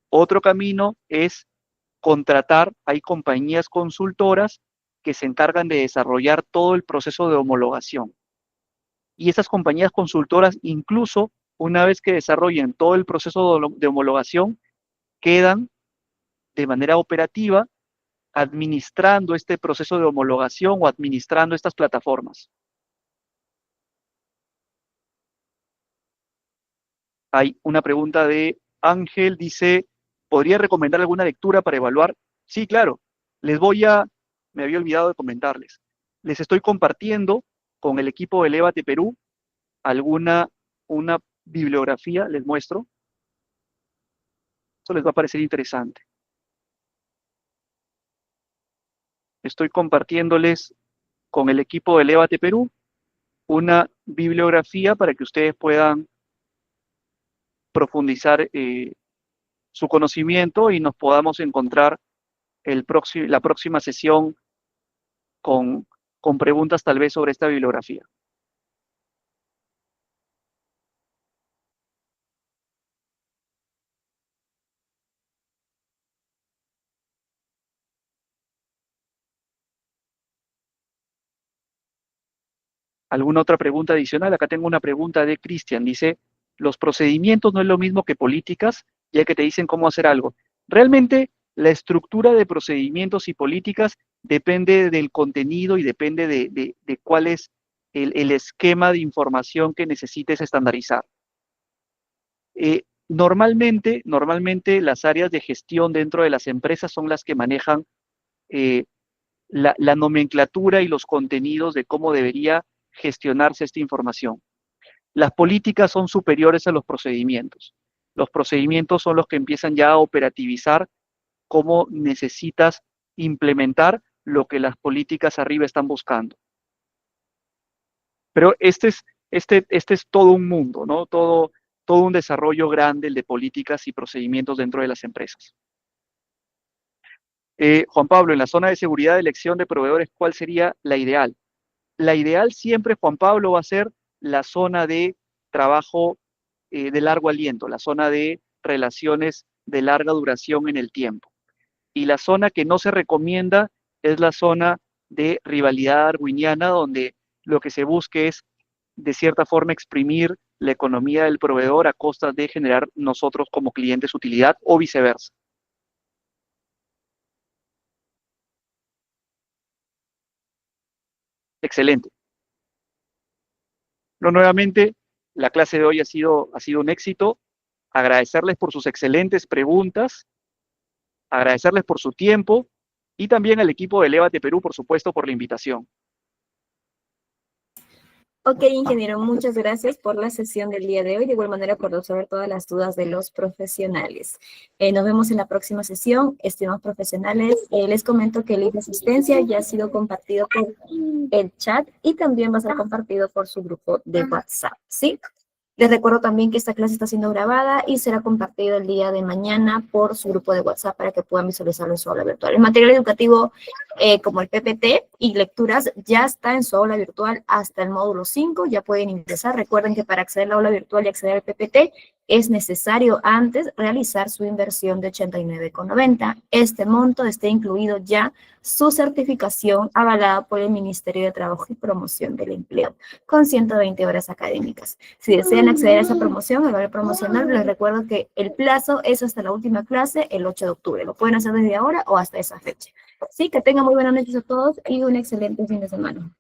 Otro camino es contratar, hay compañías consultoras que se encargan de desarrollar todo el proceso de homologación. Y esas compañías consultoras, incluso una vez que desarrollen todo el proceso de homologación, quedan de manera operativa administrando este proceso de homologación o administrando estas plataformas. Hay una pregunta de Ángel, dice, ¿podría recomendar alguna lectura para evaluar? Sí, claro. Me había olvidado de comentarles. Les estoy compartiendo con el equipo de Elevate Perú una bibliografía, les muestro. Eso les va a parecer interesante. Estoy compartiéndoles con el equipo de Elevate Perú una bibliografía para que ustedes puedan profundizar su conocimiento y nos podamos encontrar la próxima sesión con, con preguntas tal vez sobre esta bibliografía. ¿Alguna otra pregunta adicional? Acá tengo una pregunta de Cristian. Dice, los procedimientos no es lo mismo que políticas, ya que te dicen cómo hacer algo. Realmente la estructura de procedimientos y políticas depende del contenido y depende de cuál es el esquema de información que necesites estandarizar. Normalmente las áreas de gestión dentro de las empresas son las que manejan la nomenclatura y los contenidos de cómo debería gestionarse esta información. Las políticas son superiores a los procedimientos. Los procedimientos son los que empiezan ya a operativizar cómo necesitas implementar lo que las políticas arriba están buscando. Pero este es todo un mundo, ¿no? Todo un desarrollo grande, el de políticas y procedimientos dentro de las empresas. Juan Pablo, en la zona de seguridad de elección de proveedores, ¿cuál sería la ideal? La ideal siempre, Juan Pablo, va a ser la zona de trabajo de largo aliento, la zona de relaciones de larga duración en el tiempo. Y la zona que no se recomienda es la zona de rivalidad darwiniana, donde lo que se busque es, de cierta forma, exprimir la economía del proveedor a costa de generar nosotros como clientes utilidad o viceversa. Excelente. No, nuevamente, la clase de hoy ha sido un éxito. Agradecerles por sus excelentes preguntas, agradecerles por su tiempo y también al equipo de Elévate Perú, por supuesto, por la invitación. Ok, ingeniero, muchas gracias por la sesión del día de hoy, de igual manera por resolver todas las dudas de los profesionales. Nos vemos en la próxima sesión, estimados profesionales. Les comento que el link de asistencia ya ha sido compartido por el chat y también va a ser compartido por su grupo de WhatsApp, ¿sí? Les recuerdo también que esta clase está siendo grabada y será compartido el día de mañana por su grupo de WhatsApp para que puedan visualizarlo en su aula virtual. El material educativo, como el PPT y lecturas, ya está en su aula virtual hasta el módulo 5. Ya pueden ingresar. Recuerden que para acceder a la aula virtual y acceder al PPT es necesario antes realizar su inversión de 89,90. Este monto está incluido ya su certificación avalada por el Ministerio de Trabajo y Promoción del Empleo, con 120 horas académicas. Si desean acceder a esa promoción, el valor promocional, les recuerdo que el plazo es hasta la última clase, el 8 de octubre. Lo pueden hacer desde ahora o hasta esa fecha. Así que tengan muy buenas noches a todos y un excelente fin de semana.